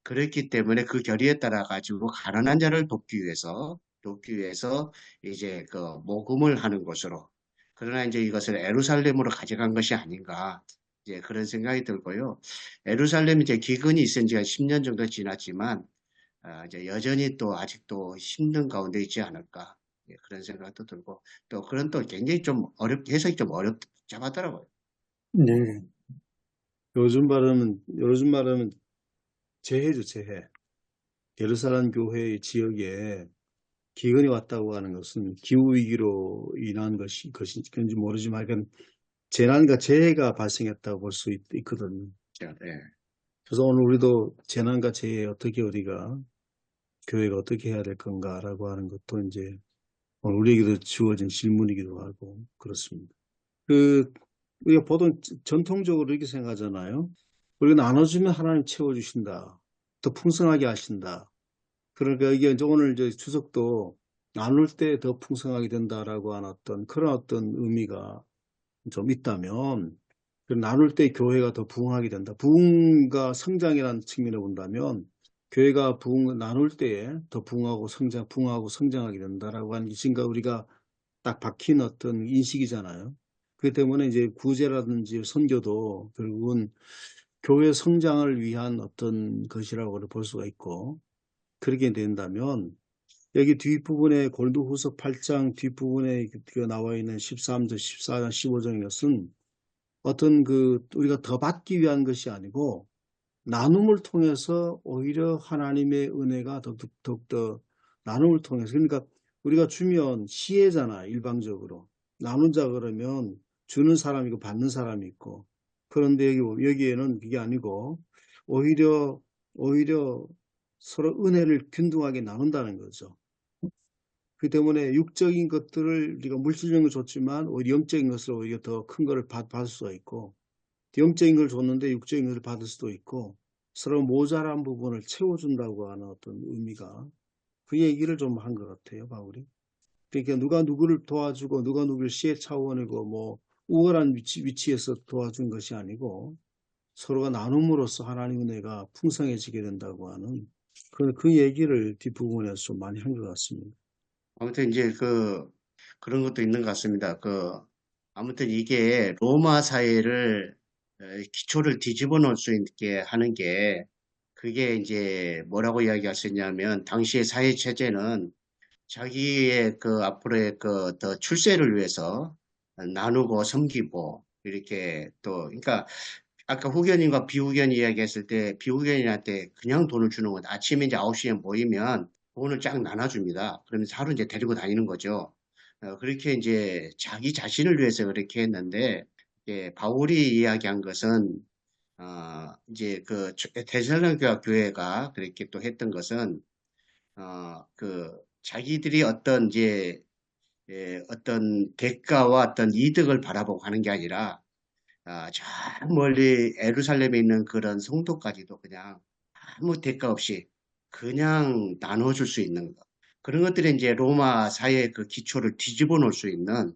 그렇기 때문에 그 결의에 따라 가지고 가난한 자를 돕기 위해서 이제 그 모금을 하는 것으로. 그러나 이제 이것을 예루살렘으로 가져간 것이 아닌가. 이제 그런 생각이 들고요. 예루살렘 이제 기근이 있은 지가 10년 정도 지났지만, 이제 여전히 또 아직도 힘든 가운데 있지 않을까. 예, 그런 생각도 들고, 또 그런 또 굉장히 좀 해석이 좀 복잡하더라고요. 네. 요즘 말하면 재해죠, 재해. 예루살렘 교회의 지역에 기근이 왔다고 하는 것은 기후위기로 인한 그런지 모르지만, 약간 재난과 재해가 발생했다고 볼 수 있거든요. 네. 그래서 오늘 우리도 재난과 재해에 어떻게 우리가, 교회가 어떻게 해야 될 건가라고 하는 것도 이제 오늘 우리에게도 주어진 질문이기도 하고, 그렇습니다. 우리가 보통 전통적으로 이렇게 생각하잖아요. 우리가 나눠주면 하나님 채워주신다. 더 풍성하게 하신다. 그러니까 이게 이제 오늘 이제 추석도 나눌 때 더 풍성하게 된다라고 하는 그런 의미가 좀 있다면, 나눌 때 교회가 더 부흥하게 된다. 부흥과 성장이라는 측면을 본다면, 교회가 나눌 때에 더 부흥하고 성장하게 된다라고 하는 게 지금까 우리가 딱 박힌 인식이잖아요. 그렇기 때문에 이제 구제라든지 선교도 결국은 교회 성장을 위한 것이라고 볼 수가 있고, 그렇게 된다면 여기 뒷부분에 고린도후서 8장 뒷부분에 나와 있는 13절, 14장, 15장인 것은 우리가 더 받기 위한 것이 아니고 나눔을 통해서 오히려 하나님의 은혜가 더욱더 나눔을 통해서, 그러니까 우리가 주면 시혜잖아. 일방적으로 나누자 그러면 주는 사람이고 받는 사람이 있고, 그런데 여기에는 그게 아니고 오히려 서로 은혜를 균등하게 나눈다는 거죠. 그 때문에 육적인 것들을 우리가 물질적인 걸 줬지만 오히려 영적인 것을 오히려 더 큰 것을 받을 수가 있고, 영적인 걸 줬는데 육적인 것을 받을 수도 있고, 서로 모자란 부분을 채워준다고 하는 의미가, 그 얘기를 좀 한 것 같아요, 바울이. 그러니까 누가 누구를 도와주고 누가 누구를 시의 차원이고 뭐 우월한 위치에서 도와준 것이 아니고 서로가 나눔으로써 하나님 은혜가 풍성해지게 된다고 하는 그 얘기를 뒷부분에서 좀 많이 한 것 같습니다. 아무튼 이제 그런 것도 있는 것 같습니다. 아무튼 이게 로마 사회를 기초를 뒤집어 놓을 수 있게 하는 게, 그게 이제 뭐라고 이야기할 수 있냐면, 당시의 사회 체제는 자기의 앞으로의 더 출세를 위해서 나누고 섬기고 이렇게 또, 그러니까 아까 후견인과 비후견 이야기했을 때 비후견인한테 그냥 돈을 주는 건, 아침에 이제 9시에 모이면 돈을 쫙 나눠줍니다. 그러면서 하루 이제 데리고 다니는 거죠. 그렇게 이제 자기 자신을 위해서 그렇게 했는데, 바울이 이야기한 것은, 이제 데살로니가 교회가 그렇게 또 했던 것은, 자기들이 어떤 대가와 어떤 이득을 바라보고 하는 게 아니라, 저 멀리 예루살렘에 있는 그런 성도까지도 그냥 아무 대가 없이 그냥 나눠줄 수 있는 것. 그런 것들이 이제 로마 사회의 그 기초를 뒤집어 놓을 수 있는,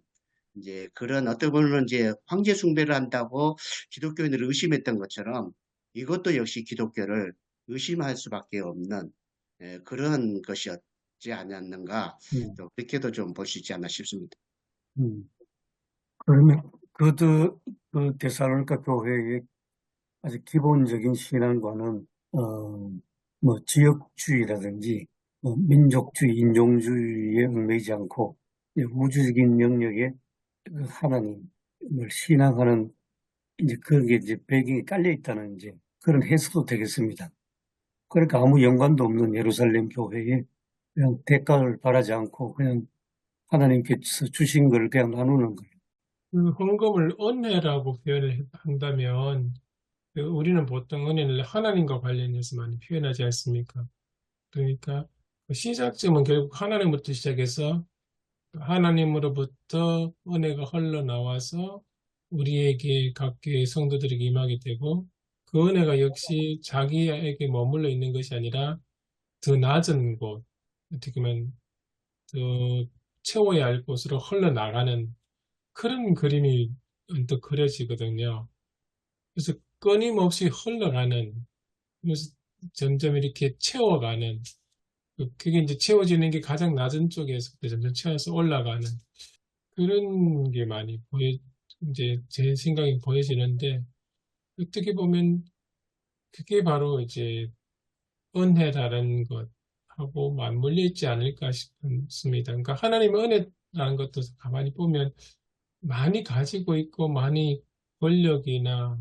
이제 그런, 어떤 분은 이제 황제 숭배를 한다고 기독교인들을 의심했던 것처럼 이것도 역시 기독교를 의심할 수밖에 없는 그런 것이었지 않았는가. 또 그렇게도 좀 볼 수 있지 않나 싶습니다. 그러면 그 데살로니가 교회의 아주 기본적인 신앙과는 뭐 지역주의라든지 민족주의, 인종주의에 얽매이지 않고 우주적인 영역에 그 하나님을 신앙하는, 이제 그게 이제 배경이 깔려 있다는 이제 그런 해석도 되겠습니다. 그러니까 아무 연관도 없는 예루살렘 교회에 그냥 대가를 바라지 않고 그냥 하나님께서 주신 걸 그냥 나누는 거예요. 그 헌금을 은혜라고 표현을 한다면, 우리는 보통 은혜를 하나님과 관련해서 많이 표현하지 않습니까? 그러니까 그 시작점은 결국 하나님부터 시작해서 하나님으로부터 은혜가 흘러나와서 우리에게 각교의 성도들에게 임하게 되고, 그 은혜가 역시 자기에게 머물러 있는 것이 아니라 더 낮은 곳, 어떻게 보면 더 채워야 할 곳으로 흘러나가는 그런 그림이 언뜻 그려지거든요. 그래서 끊임없이 흘러가는, 그래서 점점 이렇게 채워가는, 그게 이제 채워지는 게 가장 낮은 쪽에서부터 점점 채워서 올라가는 그런 게 많이 이제 제 생각이 보여지는데, 어떻게 보면 그게 바로 이제 은혜라는 것하고 맞물려 있지 않을까 싶습니다. 그러니까 하나님의 은혜라는 것도 가만히 보면 많이 가지고 있고 많이 권력이나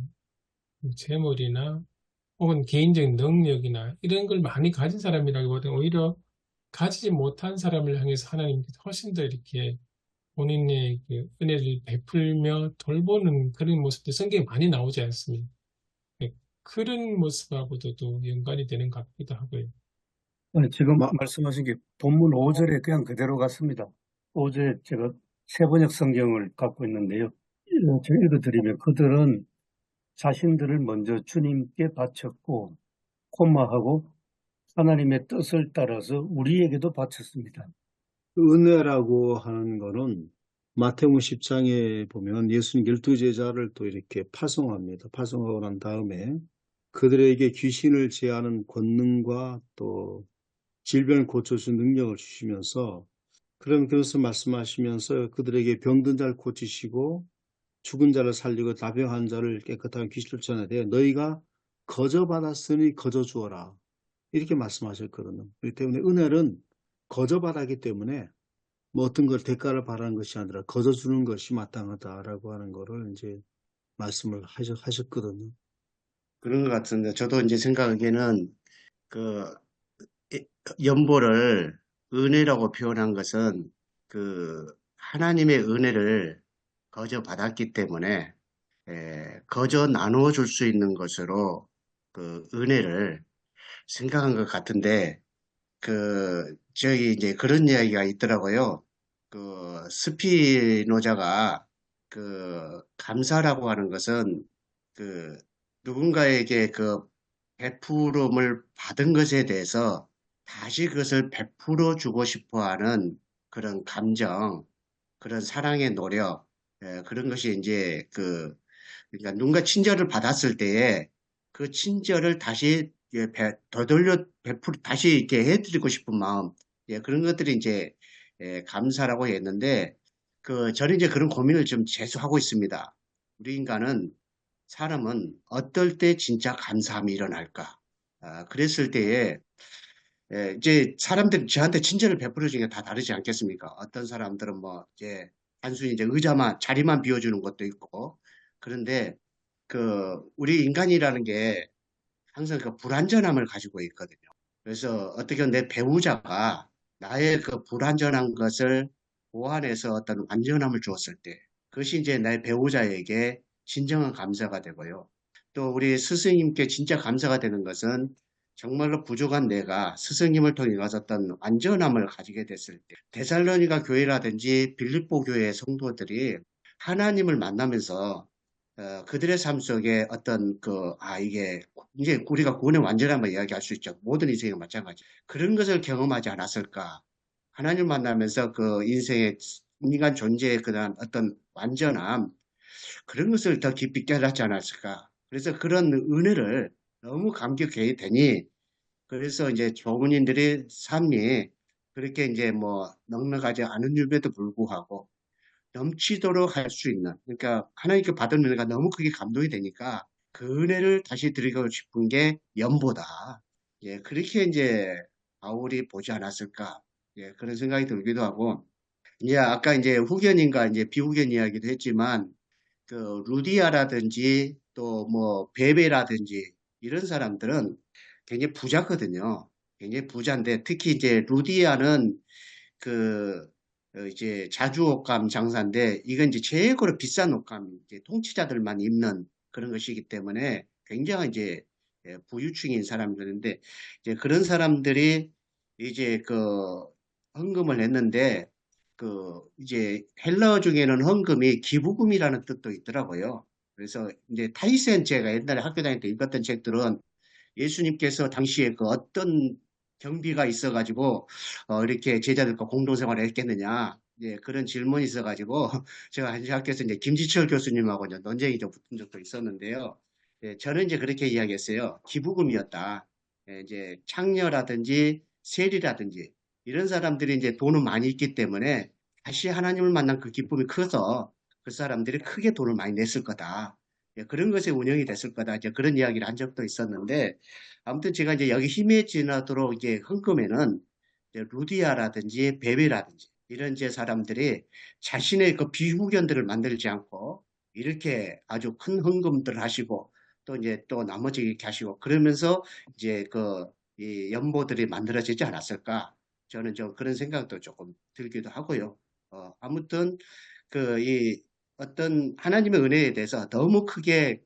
재물이나 혹은 개인적인 능력이나 이런 걸 많이 가진 사람이라기보다는 오히려 가지지 못한 사람을 향해서 하나님께서 훨씬 더 이렇게 본인의 그 은혜를 베풀며 돌보는 그런 모습도 성경에 많이 나오지 않습니까? 네, 그런 모습하고도 또 연관이 되는 것 같기도 하고요. 지금 마- 말씀하신 게 본문 5절에 그냥 그대로 같습니다. 5절에 제가 세번역 성경을 갖고 있는데요. 제가 읽어드리면 그들은 자신들을 먼저 주님께 바쳤고 콤마하고 하나님의 뜻을 따라서 우리에게도 바쳤습니다. 은혜라고 하는 거는 마태복음 10장에 보면 예수님 12제자를 또 이렇게 파송합니다. 파송하고 난 다음에 그들에게 귀신을 제하는 권능과 또 질병을 고쳐주는 능력을 주시면서 그래서 말씀하시면서 그들에게 병든 자를 고치시고 죽은 자를 살리고 나병한 자를 깨끗하게 귀신을 쫓아내되 너희가 거저 받았으니 거저 주어라. 이렇게 말씀하셨거든요. 그렇기 때문에 은혜는 거저 받았기 때문에 뭐 어떤 걸 대가를 바라는 것이 아니라 거저 주는 것이 마땅하다라고 하는 거를 이제 말씀을 하셨거든요. 그런 것 같은데 저도 이제 생각하기에는 그 연보를 은혜라고 표현한 것은 그 하나님의 은혜를 거저 받았기 때문에 거저 나누어 줄 수 있는 것으로 그 은혜를 생각한 것 같은데 저기 이제 그런 이야기가 있더라고요. 그 스피노자가 그 감사라고 하는 것은 그 누군가에게 그 베풀음을 받은 것에 대해서 다시 그것을 베풀어 주고 싶어 하는 그런 감정, 그런 사랑의 노력, 그런 것이 이제 그러니까 누군가 친절을 받았을 때에 그 친절을 다시 되돌려 다시 이렇게 해드리고 싶은 마음, 그런 것들이 이제 감사라고 했는데 저는 이제 그런 고민을 좀 계속하고 있습니다. 우리 사람은 어떨 때 진짜 감사함이 일어날까? 그랬을 때에 이제 사람들이 저한테 친절을 베풀어 주는 게 다 다르지 않겠습니까? 어떤 사람들은 뭐 이제 단순히 이제 자리만 비워주는 것도 있고 그런데 우리 인간이라는 게 항상 그 불완전함을 가지고 있거든요. 그래서 어떻게 보면 내 배우자가 나의 그 불완전한 것을 보완해서 어떤 완전함을 주었을 때 그것이 이제 나의 배우자에게 진정한 감사가 되고요. 또 우리 스승님께 진짜 감사가 되는 것은 정말로 부족한 내가 스승님을 통해 가졌던 완전함을 가지게 됐을 때 데살로니가 교회라든지 빌립보 교회의 성도들이 하나님을 만나면서 그들의 삶 속에 어떤 이게 이제 우리가 구원의 완전함을 이야기할 수 있죠. 모든 인생이 마찬가지. 그런 것을 경험하지 않았을까? 하나님 만나면서 그 인생의 인간 존재의 그런 어떤 완전함, 그런 것을 더 깊이 깨닫지 않았을까? 그래서 그런 은혜를 너무 감격해야 되니, 그래서 이제 조문인들의 삶이 그렇게 이제 뭐 넉넉하지 않은 율에도 불구하고 넘치도록 할 수 있는, 그러니까 하나님께 받은 은혜가 너무 크게 감동이 되니까 그 은혜를 다시 드리고 싶은 게 연보다. 그렇게 이제 바울이 보지 않았을까. 그런 생각이 들기도 하고, 이제 아까 이제 후견인과 이제 비후견 이야기도 했지만, 루디아라든지 또 뭐 베베라든지 이런 사람들은 굉장히 부자거든요. 굉장히 부자인데 특히 이제 루디아는 그 이제 자주 옷감 장사인데 이건 이제 최고로 비싼 옷감, 이제 통치자들만 입는 그런 것이기 때문에 굉장히 이제 부유층인 사람들인데 이제 그런 사람들이 이제 헌금을 했는데 이제 헬라어 중에는 헌금이 기부금이라는 뜻도 있더라고요. 그래서 이제 타이센 제가 옛날에 학교 다닐 때 읽었던 책들은 예수님께서 당시에 어떤 경비가 있어가지고 이렇게 제자들과 공동생활을 했겠느냐, 그런 질문이 있어가지고 제가 한 학교에서 이제 김지철 교수님하고 이제 논쟁이 좀 붙은 적도 있었는데요. 예, 저는 이제 그렇게 이야기했어요. 기부금이었다. 예, 이제 창녀라든지 세리라든지 이런 사람들이 이제 돈은 많이 있기 때문에 다시 하나님을 만난 그 기쁨이 커서 그 사람들이 크게 돈을 많이 냈을 거다. 예, 그런 것에 운영이 됐을 거다. 이제 그런 이야기를 한 적도 있었는데 아무튼 제가 이제 여기 힘에 지나도록 이제 헌금에는 이제 루디아라든지 베베라든지 이런 이제 사람들이 자신의 그 비후견들을 만들지 않고 이렇게 아주 큰 헌금들을 하시고 또 이제 또 나머지 이렇게 하시고 그러면서 이제 이 연보들이 만들어지지 않았을까? 저는 좀 그런 생각도 조금 들기도 하고요. 아무튼 이 어떤 하나님의 은혜에 대해서 너무 크게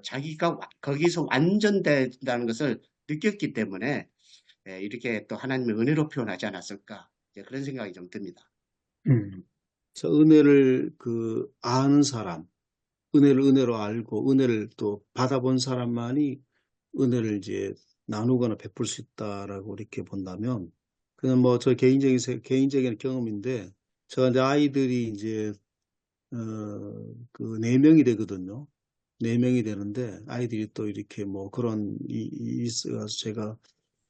자기가 거기서 완전된다는 것을 느꼈기 때문에 이렇게 또 하나님의 은혜로 표현하지 않았을까? 이제 그런 생각이 좀 듭니다. 저 은혜를 아는 사람, 은혜를 은혜로 알고 은혜를 또 받아본 사람만이 은혜를 이제 나누거나 베풀 수 있다라고 이렇게 본다면, 그냥 뭐 저 개인적인 경험인데, 제가 이제 아이들이 이제 네 명이 되거든요. 네 명이 되는데 아이들이 또 이렇게 뭐 그런 있어서 제가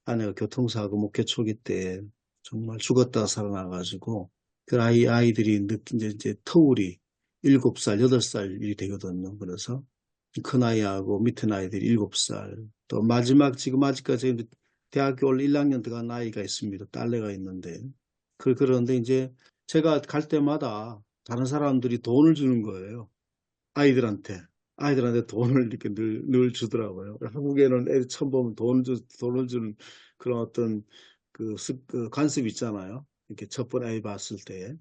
아내가 교통사고 목회 초기 때 정말 죽었다가 살아나가지고 그 아이들이 이제 터울이 7살, 8살이 되거든요. 그래서 큰 아이하고 밑에 아이들이 7살. 또 지금 아직까지 대학교 올 1학년 들어간 아이가 있습니다. 딸내가 있는데. 그런데 이제 제가 갈 때마다 다른 사람들이 돈을 주는 거예요. 아이들한테. 돈을 이렇게 늘 주더라고요. 한국에는 애들 처음 보면 돈을 주는 그런 어떤 그 관습이 있잖아요. 이렇게 첫 번째 아이 봤을 때.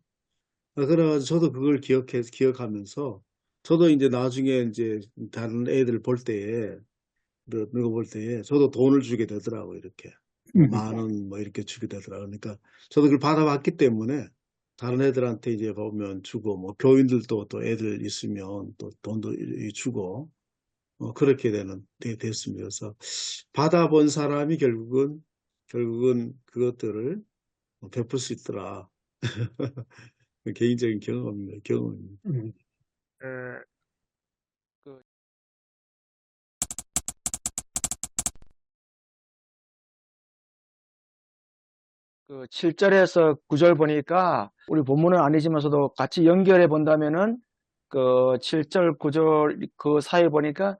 그래가지고 저도 그걸 기억하면서 저도 이제 나중에 이제 다른 애들 볼 때에, 누가 볼 때에 저도 돈을 주게 되더라고요. 이렇게. 10,000원 뭐 이렇게 주게 되더라고요. 그러니까 저도 그걸 받아봤기 때문에 다른 애들한테 이제 보면 주고, 뭐 교인들도 또 애들 있으면 또 돈도 주고, 그렇게 됐습니다. 그래서 받아본 사람이 결국은 그것들을 베풀 수 있더라. 개인적인 경험입니다. 에, 그, 그 7절에서 9절 보니까 우리 본문은 아니지만서도 같이 연결해 본다면은 그 7절, 9절 그 사이에 보니까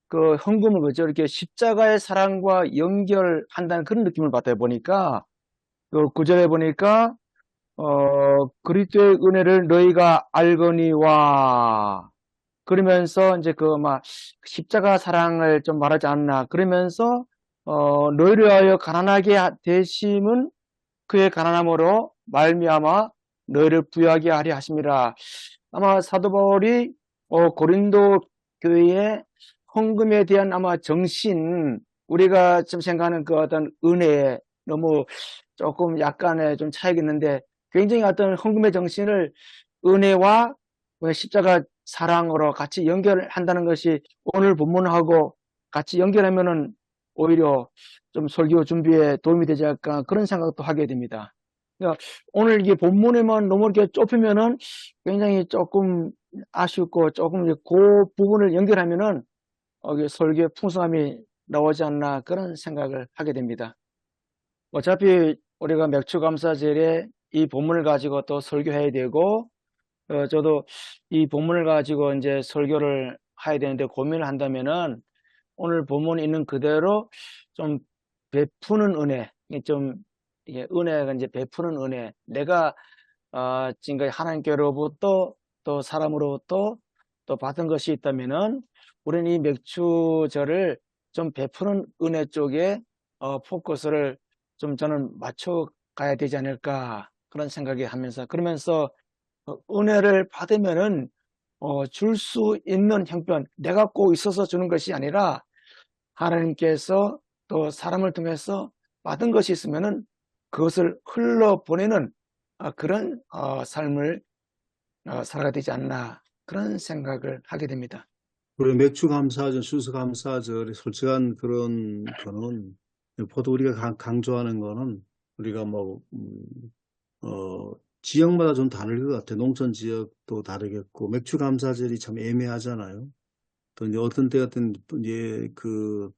그 헌금을 그죠 이렇게 십자가의 사랑과 연결한다는 그런 느낌을 받아요. 보니까 그 9절에 보니까 그리스도의 은혜를 너희가 알거니와 그러면서 이제 막 십자가 사랑을 좀 말하지 않나 그러면서 너희를 위하여 가난하게 되심은 그의 가난함으로 말미암아 너희를 부유하게 하려 하심이라. 아마 사도 바울이 고린도 교회의 헌금에 대한 아마 정신, 우리가 좀 생각하는 그 어떤 은혜에 너무 조금 약간의 좀 차이가 있는데 굉장히 어떤 헌금의 정신을 은혜와 십자가 사랑으로 같이 연결한다는 것이 오늘 본문하고 같이 연결하면은 오히려 좀 설교 준비에 도움이 되지 않을까 그런 생각도 하게 됩니다. 그러니까 오늘 이게 본문에만 너무 이렇게 좁히면은 굉장히 조금 아쉽고 조금 그 부분을 연결하면은 이게 설교의 풍성함이 나오지 않나 그런 생각을 하게 됩니다. 어차피 우리가 맥주감사절에 이 본문을 가지고 또 설교해야 되고 저도 이 본문을 가지고 이제 설교를 해야 되는데 고민을 한다면은 오늘 본문에 있는 그대로 좀 베푸는 은혜, 은혜가 이제 베푸는 은혜. 내가 지금까지 하나님께로부터 또 사람으로부터 또 받은 것이 있다면은 우리는 이 맥주절을 좀 베푸는 은혜 쪽에 포커스를 좀 저는 맞춰 가야 되지 않을까 그런 생각이 하면서 그러면서 은혜를 받으면은 줄 수 있는 형편, 내가 꼭 있어서 주는 것이 아니라 하나님께서 또 사람을 통해서 받은 것이 있으면은 그것을 흘러보내는 그런 삶을 살아야 되지 않나 그런 생각을 하게 됩니다. 우리 맥주감사절, 추수감사절의 솔직한 그런 거는, 보통 우리가 강조하는 거는, 우리가 지역마다 좀 다를 것 같아요. 농촌 지역도 다르겠고, 맥주감사절이 참 애매하잖아요. 또 이제 어떤 때 같은 이제 그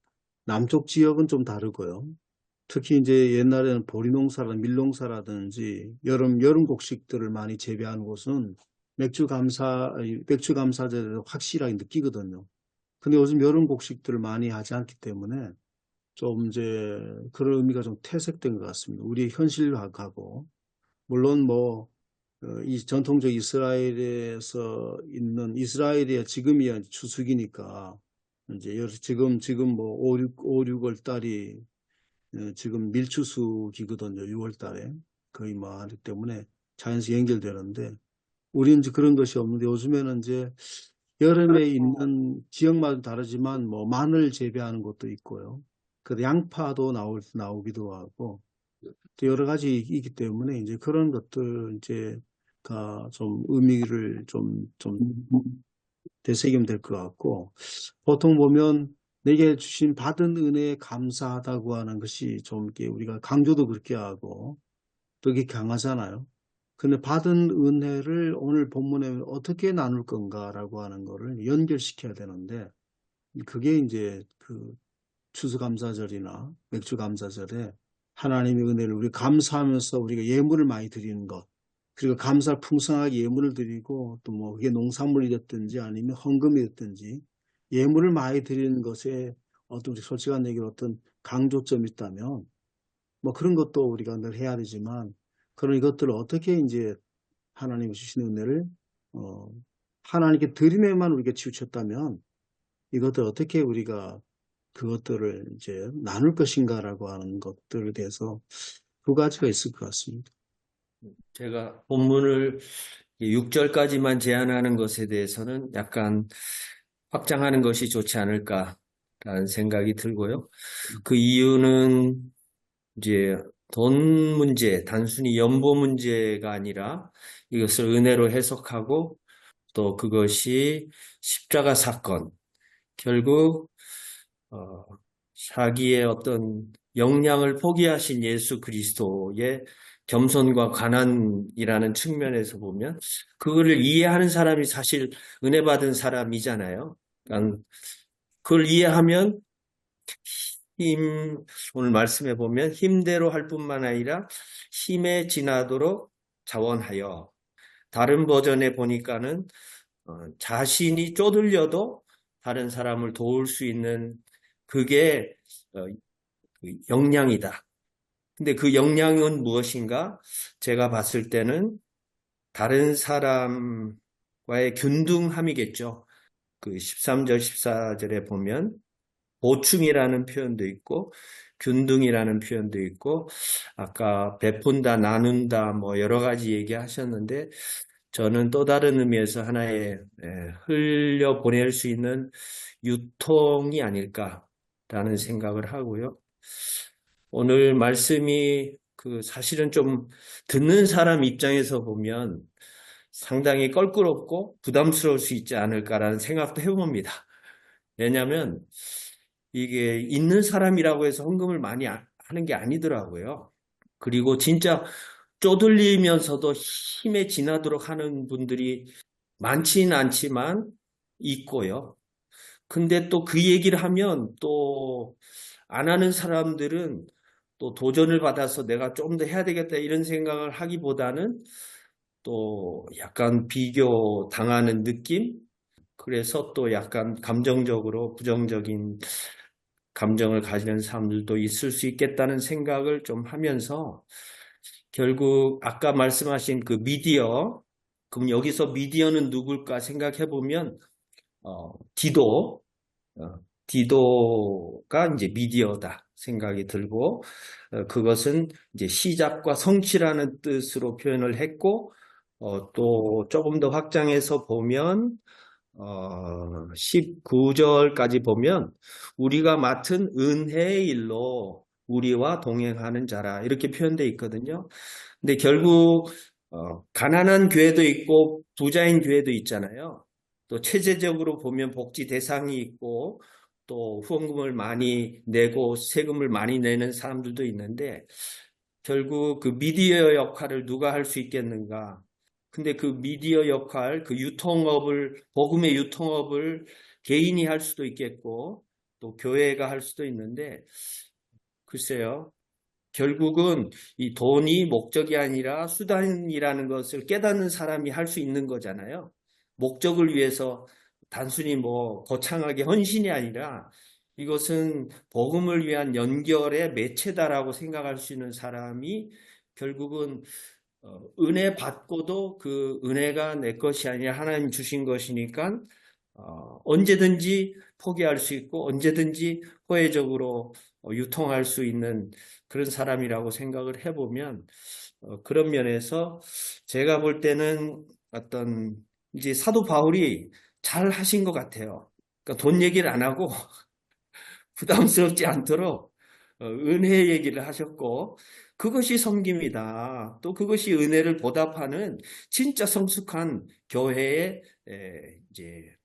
남쪽 지역은 좀 다르고요. 특히 이제 옛날에는 보리농사라든지 밀농사라든지 여름 곡식들을 많이 재배하는 곳은 맥주 감사제를 확실하게 느끼거든요. 근데 요즘 여름 곡식들을 많이 하지 않기 때문에 좀 이제 그런 의미가 좀 퇴색된 것 같습니다. 우리의 현실화하고 물론 뭐 이 전통적 이스라엘에서 있는 이스라엘의 지금이야 추수기니까 이제 지금 뭐 5, 6월 달이 지금 밀추수기거든요. 6월 달에 거의 뭐 하기 때문에 자연스레 연결되는데 우리는 이제 그런 것이 없는데 요즘에는 이제 여름에 있는 지역마다 다르지만 뭐 마늘 재배하는 곳도 있고요. 그 양파도 나오기도 하고 또 여러 가지 있기 때문에 이제 그런 것들 이제가 좀 의미를 좀 되새기면 될 것 같고 보통 보면 내게 주신 받은 은혜에 감사하다고 하는 것이 좀 이렇게 우리가 강조도 그렇게 하고 또 이게 강하잖아요. 근데 받은 은혜를 오늘 본문에 어떻게 나눌 건가라고 하는 거를 연결시켜야 되는데 그게 이제 그 추수감사절이나 맥주감사절에 하나님의 은혜를 우리 감사하면서 우리가 예물을 많이 드리는 것 그리고 감사를 풍성하게 예물을 드리고 또 뭐 그게 농산물이 됐든지 아니면 헌금이 됐든지 예물을 많이 드리는 것에 어떤 우리 솔직한 얘기로 어떤 강조점이 있다면 뭐 그런 것도 우리가 늘 해야 되지만 그런 이것들을 어떻게 이제 하나님이 주신 은혜를 하나님께 드림에만 우리가 치우쳤다면 이것들 어떻게 우리가 그것들을 이제 나눌 것인가라고 하는 것들에 대해서 두 가지가 있을 것 같습니다. 제가 본문을 6절까지만 제한하는 것에 대해서는 약간 확장하는 것이 좋지 않을까라는 생각이 들고요. 그 이유는 이제 돈 문제, 단순히 연보 문제가 아니라 이것을 은혜로 해석하고 또 그것이 십자가 사건, 결국 자기의 어떤 역량을 포기하신 예수 그리스도의 겸손과 가난이라는 측면에서 보면 그거를 이해하는 사람이 사실 은혜 받은 사람이잖아요. 그러니까 그걸 이해하면 오늘 말씀해 보면 힘대로 할 뿐만 아니라 힘에 지나도록 자원하여, 다른 버전에 보니까는 자신이 쪼들려도 다른 사람을 도울 수 있는 그게 역량이다. 근데 그 역량은 무엇인가? 제가 봤을 때는 다른 사람과의 균등함이겠죠. 그 13절, 14절에 보면 보충이라는 표현도 있고 균등이라는 표현도 있고 아까 베푼다, 나눈다 뭐 여러 가지 얘기하셨는데 저는 또 다른 의미에서 하나의 흘려보낼 수 있는 유통이 아닐까라는 생각을 하고요. 오늘 말씀이 사실은 좀 듣는 사람 입장에서 보면 상당히 껄끄럽고 부담스러울 수 있지 않을까라는 생각도 해봅니다. 왜냐하면 이게 있는 사람이라고 해서 헌금을 많이 하는 게 아니더라고요. 그리고 진짜 쪼들리면서도 힘에 지나도록 하는 분들이 많지는 않지만 있고요. 근데 또 그 얘기를 하면 또 안 하는 사람들은 또 도전을 받아서 내가 좀 더 해야 되겠다 이런 생각을 하기보다는 또 약간 비교 당하는 느낌? 그래서 또 약간 감정적으로 부정적인 감정을 가지는 사람들도 있을 수 있겠다는 생각을 좀 하면서 결국 아까 말씀하신 그 미디어, 그럼 여기서 미디어는 누굴까 생각해 보면 디도가 이제 미디어다 생각이 들고 그것은 이제 시작과 성취라는 뜻으로 표현을 했고 또 조금 더 확장해서 보면 19절까지 보면 우리가 맡은 은혜의 일로 우리와 동행하는 자라 이렇게 표현되어 있거든요. 근데 결국 가난한 교회도 있고 부자인 교회도 있잖아요. 또 체제적으로 보면 복지 대상이 있고 또 후원금을 많이 내고 세금을 많이 내는 사람들도 있는데 결국 그 미디어 역할을 누가 할 수 있겠는가? 근데 그 미디어 역할, 그 유통업을, 복음의 유통업을 개인이 할 수도 있겠고 또 교회가 할 수도 있는데 글쎄요. 결국은 이 돈이 목적이 아니라 수단이라는 것을 깨닫는 사람이 할 수 있는 거잖아요. 목적을 위해서 단순히 뭐 거창하게 헌신이 아니라 이것은 복음을 위한 연결의 매체다라고 생각할 수 있는 사람이 결국은 은혜 받고도 그 은혜가 내 것이 아니라 하나님 주신 것이니까 언제든지 포기할 수 있고 언제든지 호혜적으로 유통할 수 있는 그런 사람이라고 생각을 해보면 그런 면에서 제가 볼 때는 어떤 이제 사도 바울이 잘 하신 것 같아요. 그러니까 돈 얘기를 안 하고 부담스럽지 않도록 은혜 얘기를 하셨고 그것이 섬김이다. 또 그것이 은혜를 보답하는 진짜 성숙한 교회의 이제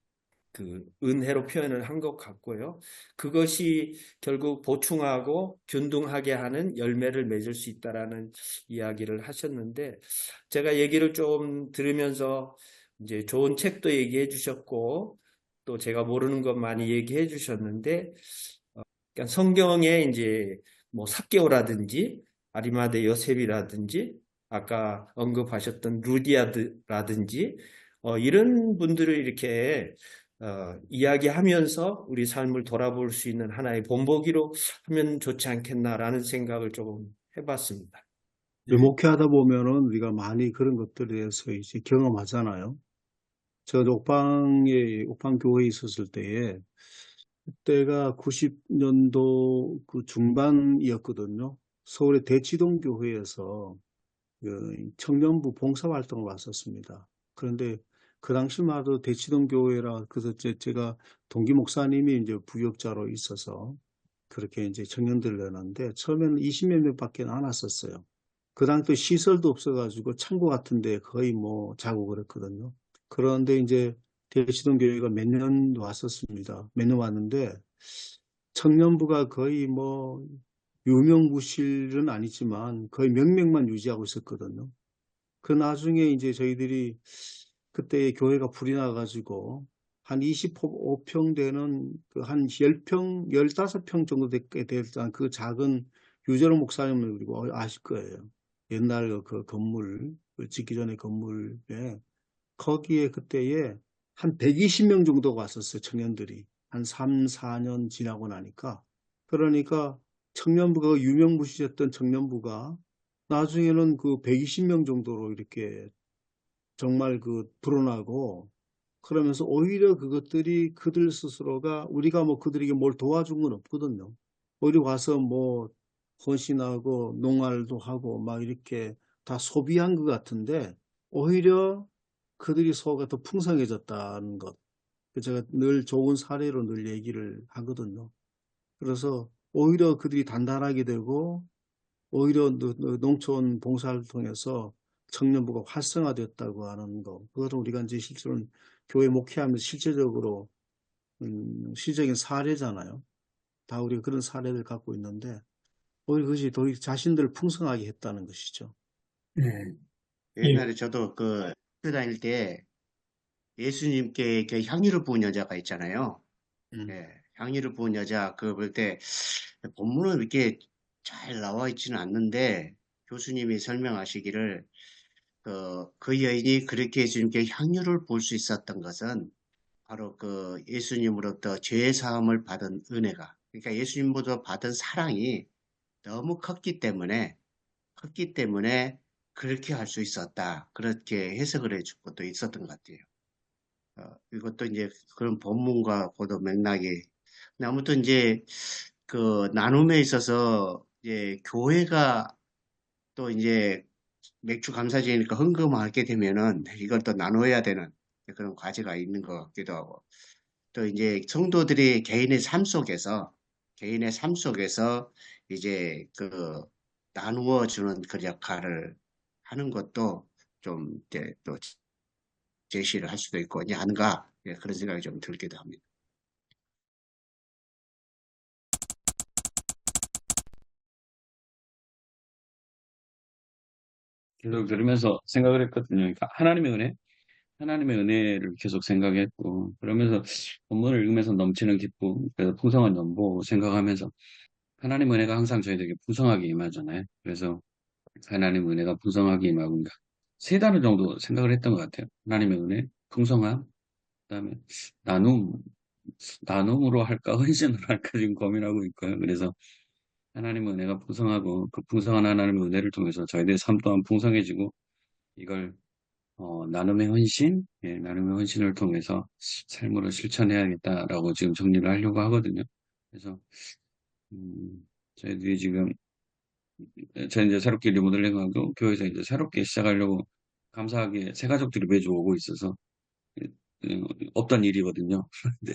그 은혜로 표현을 한 것 같고요. 그것이 결국 보충하고 균등하게 하는 열매를 맺을 수 있다라는 이야기를 하셨는데 제가 얘기를 좀 들으면서 이제 좋은 책도 얘기해 주셨고 또 제가 모르는 것 많이 얘기해 주셨는데 그러니까 성경에 이제 뭐 삭개오라든지 아리마대 요셉이라든지 아까 언급하셨던 루디아드라든지 이런 분들을 이렇게 이야기하면서 우리 삶을 돌아볼 수 있는 하나의 본보기로 하면 좋지 않겠나라는 생각을 조금 해봤습니다. 목회하다 보면은 우리가 많이 그런 것들에 대해서 이제 경험하잖아요. 제가 옥방교회에 있었을 때에 그때가 90년도 그 중반이었거든요. 서울의 대치동 교회에서 그 청년부 봉사활동을 왔었습니다. 그런데 그 당시만 해도 대치동 교회라 그래서 제가 동기 목사님이 이제 부역자로 있어서 그렇게 이제 청년들을 내놨는데 처음에는 20몇 명밖에 안 왔었어요. 그 당시 시설도 없어가지고 창고 같은데 거의 뭐 자고 그랬거든요. 그런데 이제 대치동 교회가 몇 년 왔었습니다. 몇 년 왔는데 청년부가 거의 뭐 유명무실은 아니지만 거의 명맥만 유지하고 있었거든요. 그 나중에 이제 저희들이 그때 교회가 불이 나가지고 한 25평 되는 그 한 10평, 15평 정도 됐던 그 작은 유재로 목사님을 그리고 아실 거예요. 옛날 그 건물, 그 짓기 전에 건물에 거기에 그때에 한 120명 정도가 왔었어요. 청년들이. 한 3, 4년 지나고 나니까. 그러니까 청년부가 유명무실했던 청년부가 나중에는 그 120명 정도로 이렇게 정말 그 불어나고 그러면서 오히려 그것들이 그들 스스로가 우리가 뭐 그들에게 뭘 도와준 건 없거든요. 오히려 와서 뭐 헌신하고 농활도 하고 막 이렇게 다 소비한 것 같은데 오히려 그들이 소가 더 풍성해졌다는 것. 제가 늘 좋은 사례로 늘 얘기를 하거든요. 그래서 오히려 그들이 단단하게 되고 오히려 농촌 봉사를 통해서 청년부가 활성화됐다고 하는 거. 그거를 우리가 이제 실제로는 교회 목회하면서 실제적으로 실적인 사례잖아요. 다 우리가 그런 사례를 갖고 있는데 오히려 그것이 더 자신들을 풍성하게 했다는 것이죠. 네. 옛날에 저도 그 학교 다닐 때 예수님께 이렇게 향유를 부은 여자가 있잖아요. 예, 향유를 부은 여자 그 볼 때 본문은 이렇게 잘 나와 있지는 않는데 교수님이 설명하시기를 그 여인이 그렇게 예수님께 향유를 부을 수 있었던 것은 바로 그 예수님으로부터 죄 사함을 받은 은혜가 그러니까 예수님보다 받은 사랑이 너무 컸기 때문에 그렇게 할 수 있었다. 그렇게 해석을 해준 것도 있었던 것 같아요. 이것도 이제 그런 본문과고도 맥락이. 근데 아무튼 이제 그 나눔에 있어서 이제 교회가 또 이제 맥주 감사제니까 헌금하게 되면은 이걸 또 나눠야 되는 그런 과제가 있는 것 같기도 하고 또 이제 성도들이 개인의 삶 속에서 이제 그 나누어 주는 그 역할을 하는 것도 좀 이제 또 제시를 할 수도 있고 아닌가 그런 생각이 좀 들기도 합니다. 계속 들으면서 생각을 했거든요. 그러니까 하나님의 은혜, 하나님의 은혜를 계속 생각했고, 그러면서 본문을 읽으면서 넘치는 기쁨, 그래서 풍성한 연보 생각하면서 하나님 은혜가 항상 저희들에게 풍성하게 임하잖아요. 그래서 하나님 은혜가 풍성하게 임하군가. 세 단어 정도 생각을 했던 것 같아요. 하나님의 은혜, 풍성함, 그다음에 나눔, 나눔으로 할까, 헌신으로 할까 지금 고민하고 있고요. 그래서 하나님의 은혜가 풍성하고 그 풍성한 하나님의 은혜를 통해서 저희들의 삶 또한 풍성해지고 이걸 나눔의 헌신, 예, 나눔의 헌신을 통해서 삶으로 실천해야겠다라고 지금 정리를 하려고 하거든요. 그래서 저희들이 지금 저희 이제 새롭게 리모델링하고 교회에서 이제 새롭게 시작하려고 감사하게 새 가족들이 매주 오고 있어서 없던 일이거든요. 네.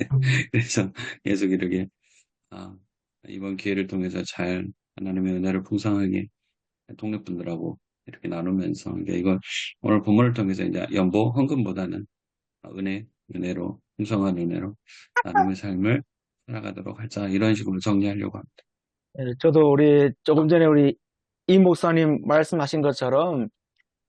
그래서 계속 이렇게 아, 이번 기회를 통해서 잘 하나님의 은혜를 풍성하게 동네 분들하고 이렇게 나누면서 이걸 오늘 본문을 통해서 이제 연보 헌금보다는 은혜로 풍성한 은혜로 나눔의 삶을 살아가도록 하자 이런 식으로 정리하려고 합니다. 예, 저도 조금 전에 우리 이 목사님 말씀하신 것처럼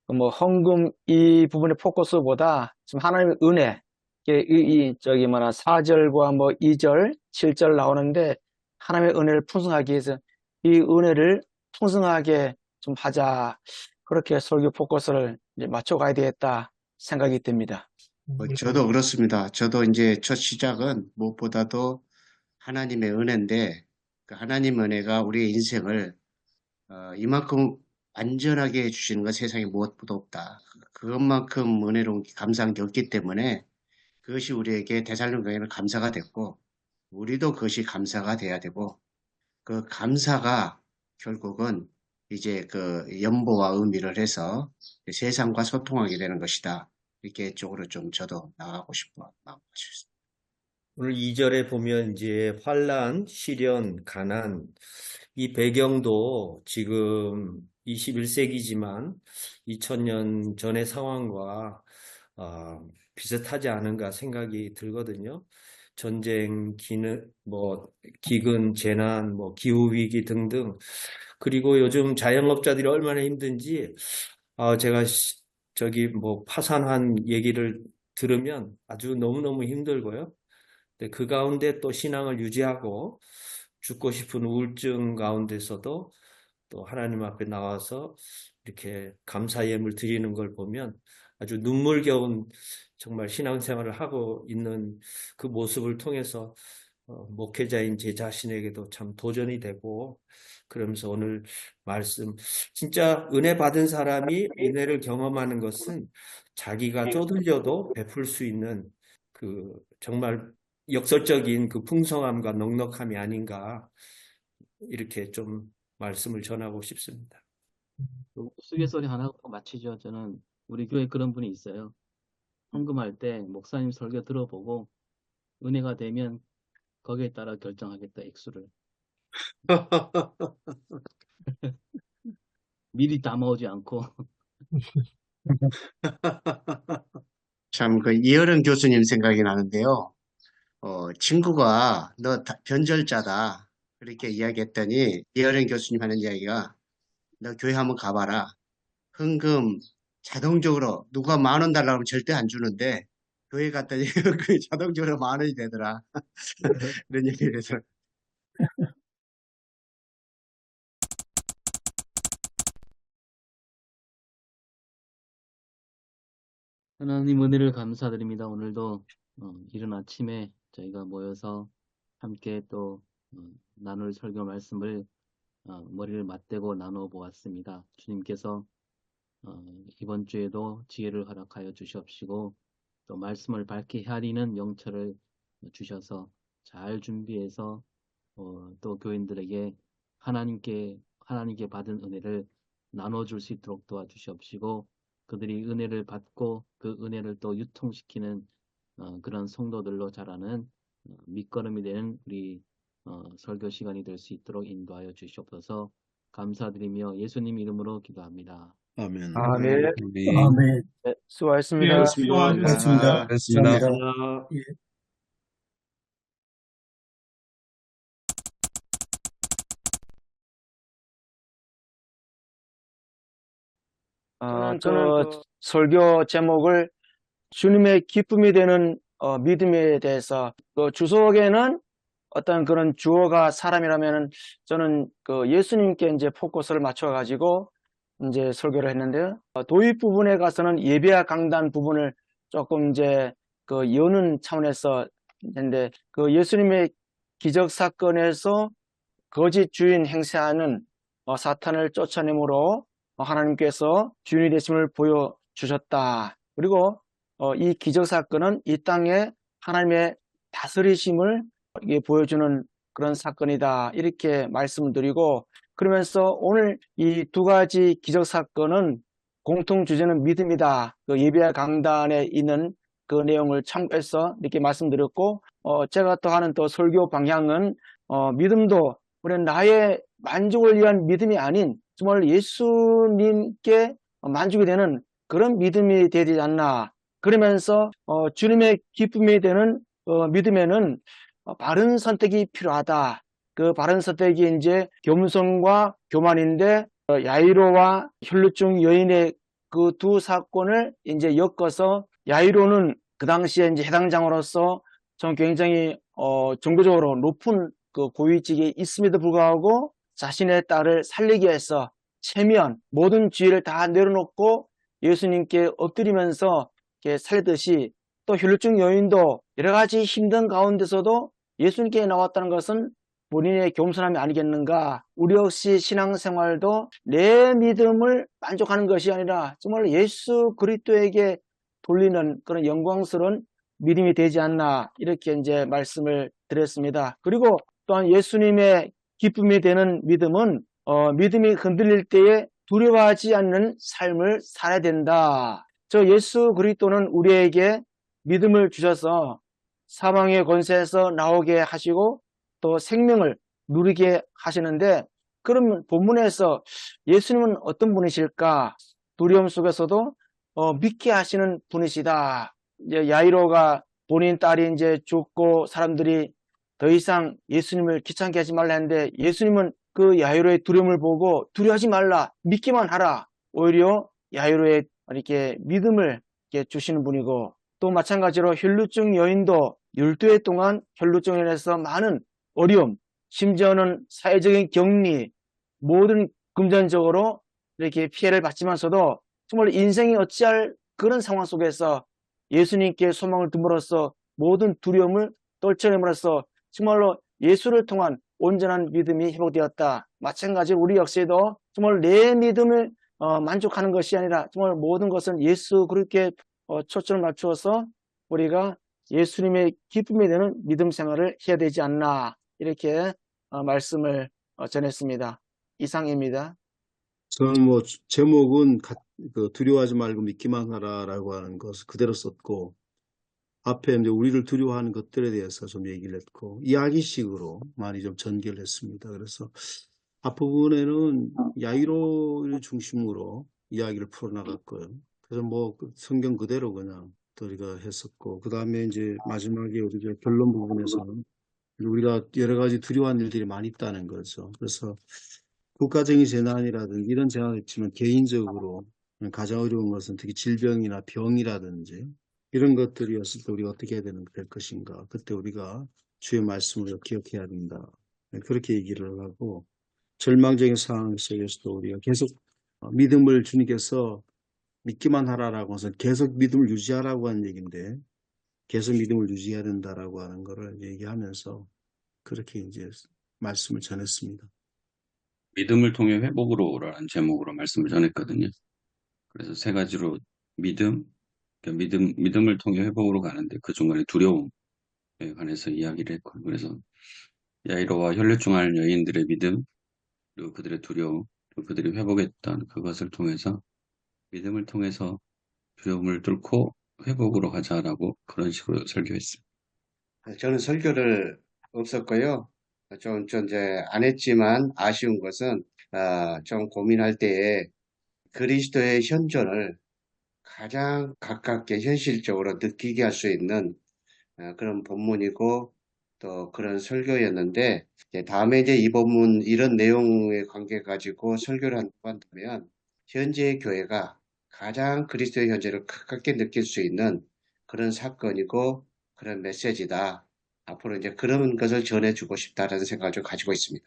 뭐 헌금 이 부분의 포커스보다 지금 하나님의 은혜, 저기 4절과 뭐 2절, 7절 나오는데 하나님의 은혜를 풍성하게 해서 이 은혜를 풍성하게 좀 하자. 그렇게 설교 포커스를 이제 맞춰가야 되겠다 생각이 듭니다. 저도 그렇습니다. 저도 이제 첫 시작은 무엇보다도 하나님의 은혜인데 그 하나님 은혜가 우리의 인생을 이만큼 안전하게 해주시는 건 세상에 무엇보다 없다. 그것만큼 은혜로운 감사한 게 없기 때문에 그것이 우리에게 데살로니가에는 감사가 됐고 우리도 그것이 감사가 돼야 되고 그 감사가 결국은 이제 그 연보와 의미를 해서 세상과 소통하게 되는 것이다. 이렇게 쪽으로 좀 저도 나가고 싶어 마음가졌습니다. 오늘 2절에 보면 이제 환란, 시련, 가난 이 배경도 지금 21세기지만 2000년 전의 상황과 비슷하지 않은가 생각이 들거든요. 전쟁, 기근, 재난, 기후위기 등등. 그리고 요즘 자영업자들이 얼마나 힘든지, 제가 파산한 얘기를 들으면 아주 너무너무 힘들고요. 그 가운데 또 신앙을 유지하고 죽고 싶은 우울증 가운데서도 또 하나님 앞에 나와서 이렇게 감사 예물 드리는 걸 보면 아주 눈물겨운 정말 신앙생활을 하고 있는 그 모습을 통해서 목회자인 제 자신에게도 참 도전이 되고 그러면서 오늘 말씀 진짜 은혜 받은 사람이 은혜를 경험하는 것은 자기가 쪼들려도 베풀 수 있는 그 정말 역설적인 그 풍성함과 넉넉함이 아닌가 이렇게 좀 말씀을 전하고 싶습니다. 우스갯소리 하나 하고 마치죠. 저는 우리 교회에 그런 분이 있어요. 헌금할 때 목사님 설교 들어보고 은혜가 되면 거기에 따라 결정하겠다 액수를. 미리 담아오지 않고. 참 그 이어른 교수님 생각이 나는데요. 친구가 너 변절자다 그렇게 이야기했더니 이어른 교수님 하는 이야기가 너 교회 한번 가봐라. 헌금 자동적으로 누가 10,000원 달라고 하면 절대 안 주는데 교회 갔더니 그 자동적으로 10,000원이 되더라. 이런 얘기를 해서 하나님 은혜를 감사드립니다. 오늘도 이른 아침에 저희가 모여서 함께 또 나눌 설교 말씀을 머리를 맞대고 나누어 보았습니다. 주님께서 이번 주에도 지혜를 허락하여 주시옵시고 또 말씀을 밝게 헤아리는 영처를 주셔서 잘 준비해서 또 교인들에게 하나님께 받은 은혜를 나눠줄 수 있도록 도와주시옵시고 그들이 은혜를 받고 그 은혜를 또 유통시키는 그런 성도들로 자라는 밑거름이 되는 우리 설교 시간이 될 수 있도록 인도하여 주시옵소서. 감사드리며 예수님 이름으로 기도합니다. 아멘. 아멘. 아멘. 네, 수고하셨습니다. 예, 수고하셨습니다. 수고하셨습니다. 그렇습니다. 감사합니다. 예. 저는 설교 제목을 주님의 기쁨이 되는 믿음에 대해서 그 주석에는 어떤 그런 주어가 사람이라면은 저는 그 예수님께 이제 포커스를 맞춰가지고 이제 설교를 했는데요. 도입 부분에 가서는 예배와 강단 부분을 조금 이제 그 여는 차원에서 했는데 그 예수님의 기적 사건에서 거짓 주인 행세하는 사탄을 쫓아내므로 하나님께서 주인이 되심을 보여주셨다. 그리고 이 기적 사건은 이 땅에 하나님의 다스리심을 보여주는 그런 사건이다. 이렇게 말씀을 드리고 그러면서 오늘 이 두 가지 기적 사건은 공통 주제는 믿음이다. 그 예배와 강단에 있는 그 내용을 참고해서 이렇게 말씀드렸고 제가 또 하는 또 설교 방향은 믿음도 우리는 나의 만족을 위한 믿음이 아닌 정말 예수님께 만족이 되는 그런 믿음이 되지 않나. 그러면서 주님의 기쁨이 되는 믿음에는 바른 선택이 필요하다. 그 바른 선택이 이제 겸손과 교만인데 야이로와 혈루증 여인의 그 두 사건을 이제 엮어서 야이로는 그 당시에 이제 해당 장으로서 전 굉장히 정도적으로 높은 그 고위직에 있음에도 불구하고 자신의 딸을 살리기 위해서 체면 모든 지위를 다 내려놓고 예수님께 엎드리면서 이렇게 살리듯이 또 혈루증 여인도 여러 가지 힘든 가운데서도 예수님께 나왔다는 것은 본인의 겸손함이 아니겠는가. 우리 역시 신앙생활도 내 믿음을 만족하는 것이 아니라 정말 예수 그리스도에게 돌리는 그런 영광스러운 믿음이 되지 않나 이렇게 이제 말씀을 드렸습니다. 그리고 또한 예수님의 기쁨이 되는 믿음은 믿음이 흔들릴 때에 두려워하지 않는 삶을 살아야 된다. 저 예수 그리스도는 우리에게 믿음을 주셔서 사망의 권세에서 나오게 하시고 또 생명을 누리게 하시는데 그러면 본문에서 예수님은 어떤 분이실까? 두려움 속에서도 믿게 하시는 분이시다. 이제 야이로가 본인 딸이 이제 죽고 사람들이 더 이상 예수님을 귀찮게 하지 말라 했는데 예수님은 그 야이로의 두려움을 보고 두려워하지 말라, 믿기만 하라. 오히려 야이로의 이렇게 믿음을 이렇게 주시는 분이고 또 마찬가지로 혈루증 여인도 12해 동안 혈루증에 인해서 많은 어려움, 심지어는 사회적인 격리, 모든 금전적으로 이렇게 피해를 받지만서도 정말 인생이 어찌할 그런 상황 속에서 예수님께 소망을 둠으로써 모든 두려움을 떨쳐냄으로써 정말로 예수를 통한 온전한 믿음이 회복되었다. 마찬가지로 우리 역시도 정말 내 믿음을 만족하는 것이 아니라 정말 모든 것은 예수 그렇게 초점을 맞추어서 우리가 예수님의 기쁨이 되는 믿음 생활을 해야 되지 않나 이렇게 말씀을 전했습니다. 이상입니다. 저는 뭐 제목은 그 두려워하지 말고 믿기만 하라라고 하는 것을 그대로 썼고 앞에 이제 우리를 두려워하는 것들에 대해서 좀 얘기를 했고 이야기식으로 많이 좀 전개를 했습니다. 그래서 앞부분에는 야이로를 중심으로 이야기를 풀어나갔고요. 그래서 뭐 성경 그대로 그냥 우리가 했었고 그 다음에 이제 마지막에 우리가 결론 부분에서는 우리가 여러 가지 두려워하는 일들이 많이 있다는 거죠. 그래서 국가적인 재난이라든지 이런 재난이 있지만 개인적으로 가장 어려운 것은 특히 질병이나 병이라든지 이런 것들이었을 때 우리가 어떻게 해야 될 것인가. 그때 우리가 주의 말씀을 기억해야 된다. 그렇게 얘기를 하고 절망적인 상황 속에서도 우리가 계속 믿음을 주님께서 믿기만 하라라고 해서 계속 믿음을 유지하라고 하는 얘기인데 계속 믿음을 유지해야 된다라고 하는 거를 얘기하면서 그렇게 이제 말씀을 전했습니다. 믿음을 통해 회복으로라는 제목으로 말씀을 전했거든요. 그래서 세 가지로 믿음을 통해 회복으로 가는데 그 중간에 두려움에 관해서 이야기를 했고 그래서 야이로와 혈루증 앓는 여인들의 믿음 그리고 그들의 두려움 그리고 그들이 회복했던 그것을 통해서 믿음을 통해서 두려움을 뚫고 회복으로 가자라고 그런 식으로 설교했습니다. 저는 설교를 없었고요. 좀 이제 안 했지만 아쉬운 것은 좀 고민할 때에 그리스도의 현존을 가장 가깝게 현실적으로 느끼게 할 수 있는 그런 본문이고 또 그런 설교였는데 다음에 이제 이 본문 이런 내용에 관계 가지고 설교를 한다면 현재의 교회가 가장 그리스도의 현재를 가깝게 느낄 수 있는 그런 사건이고 그런 메시지다. 앞으로 이제 그런 것을 전해주고 싶다라는 생각을 좀 가지고 있습니다.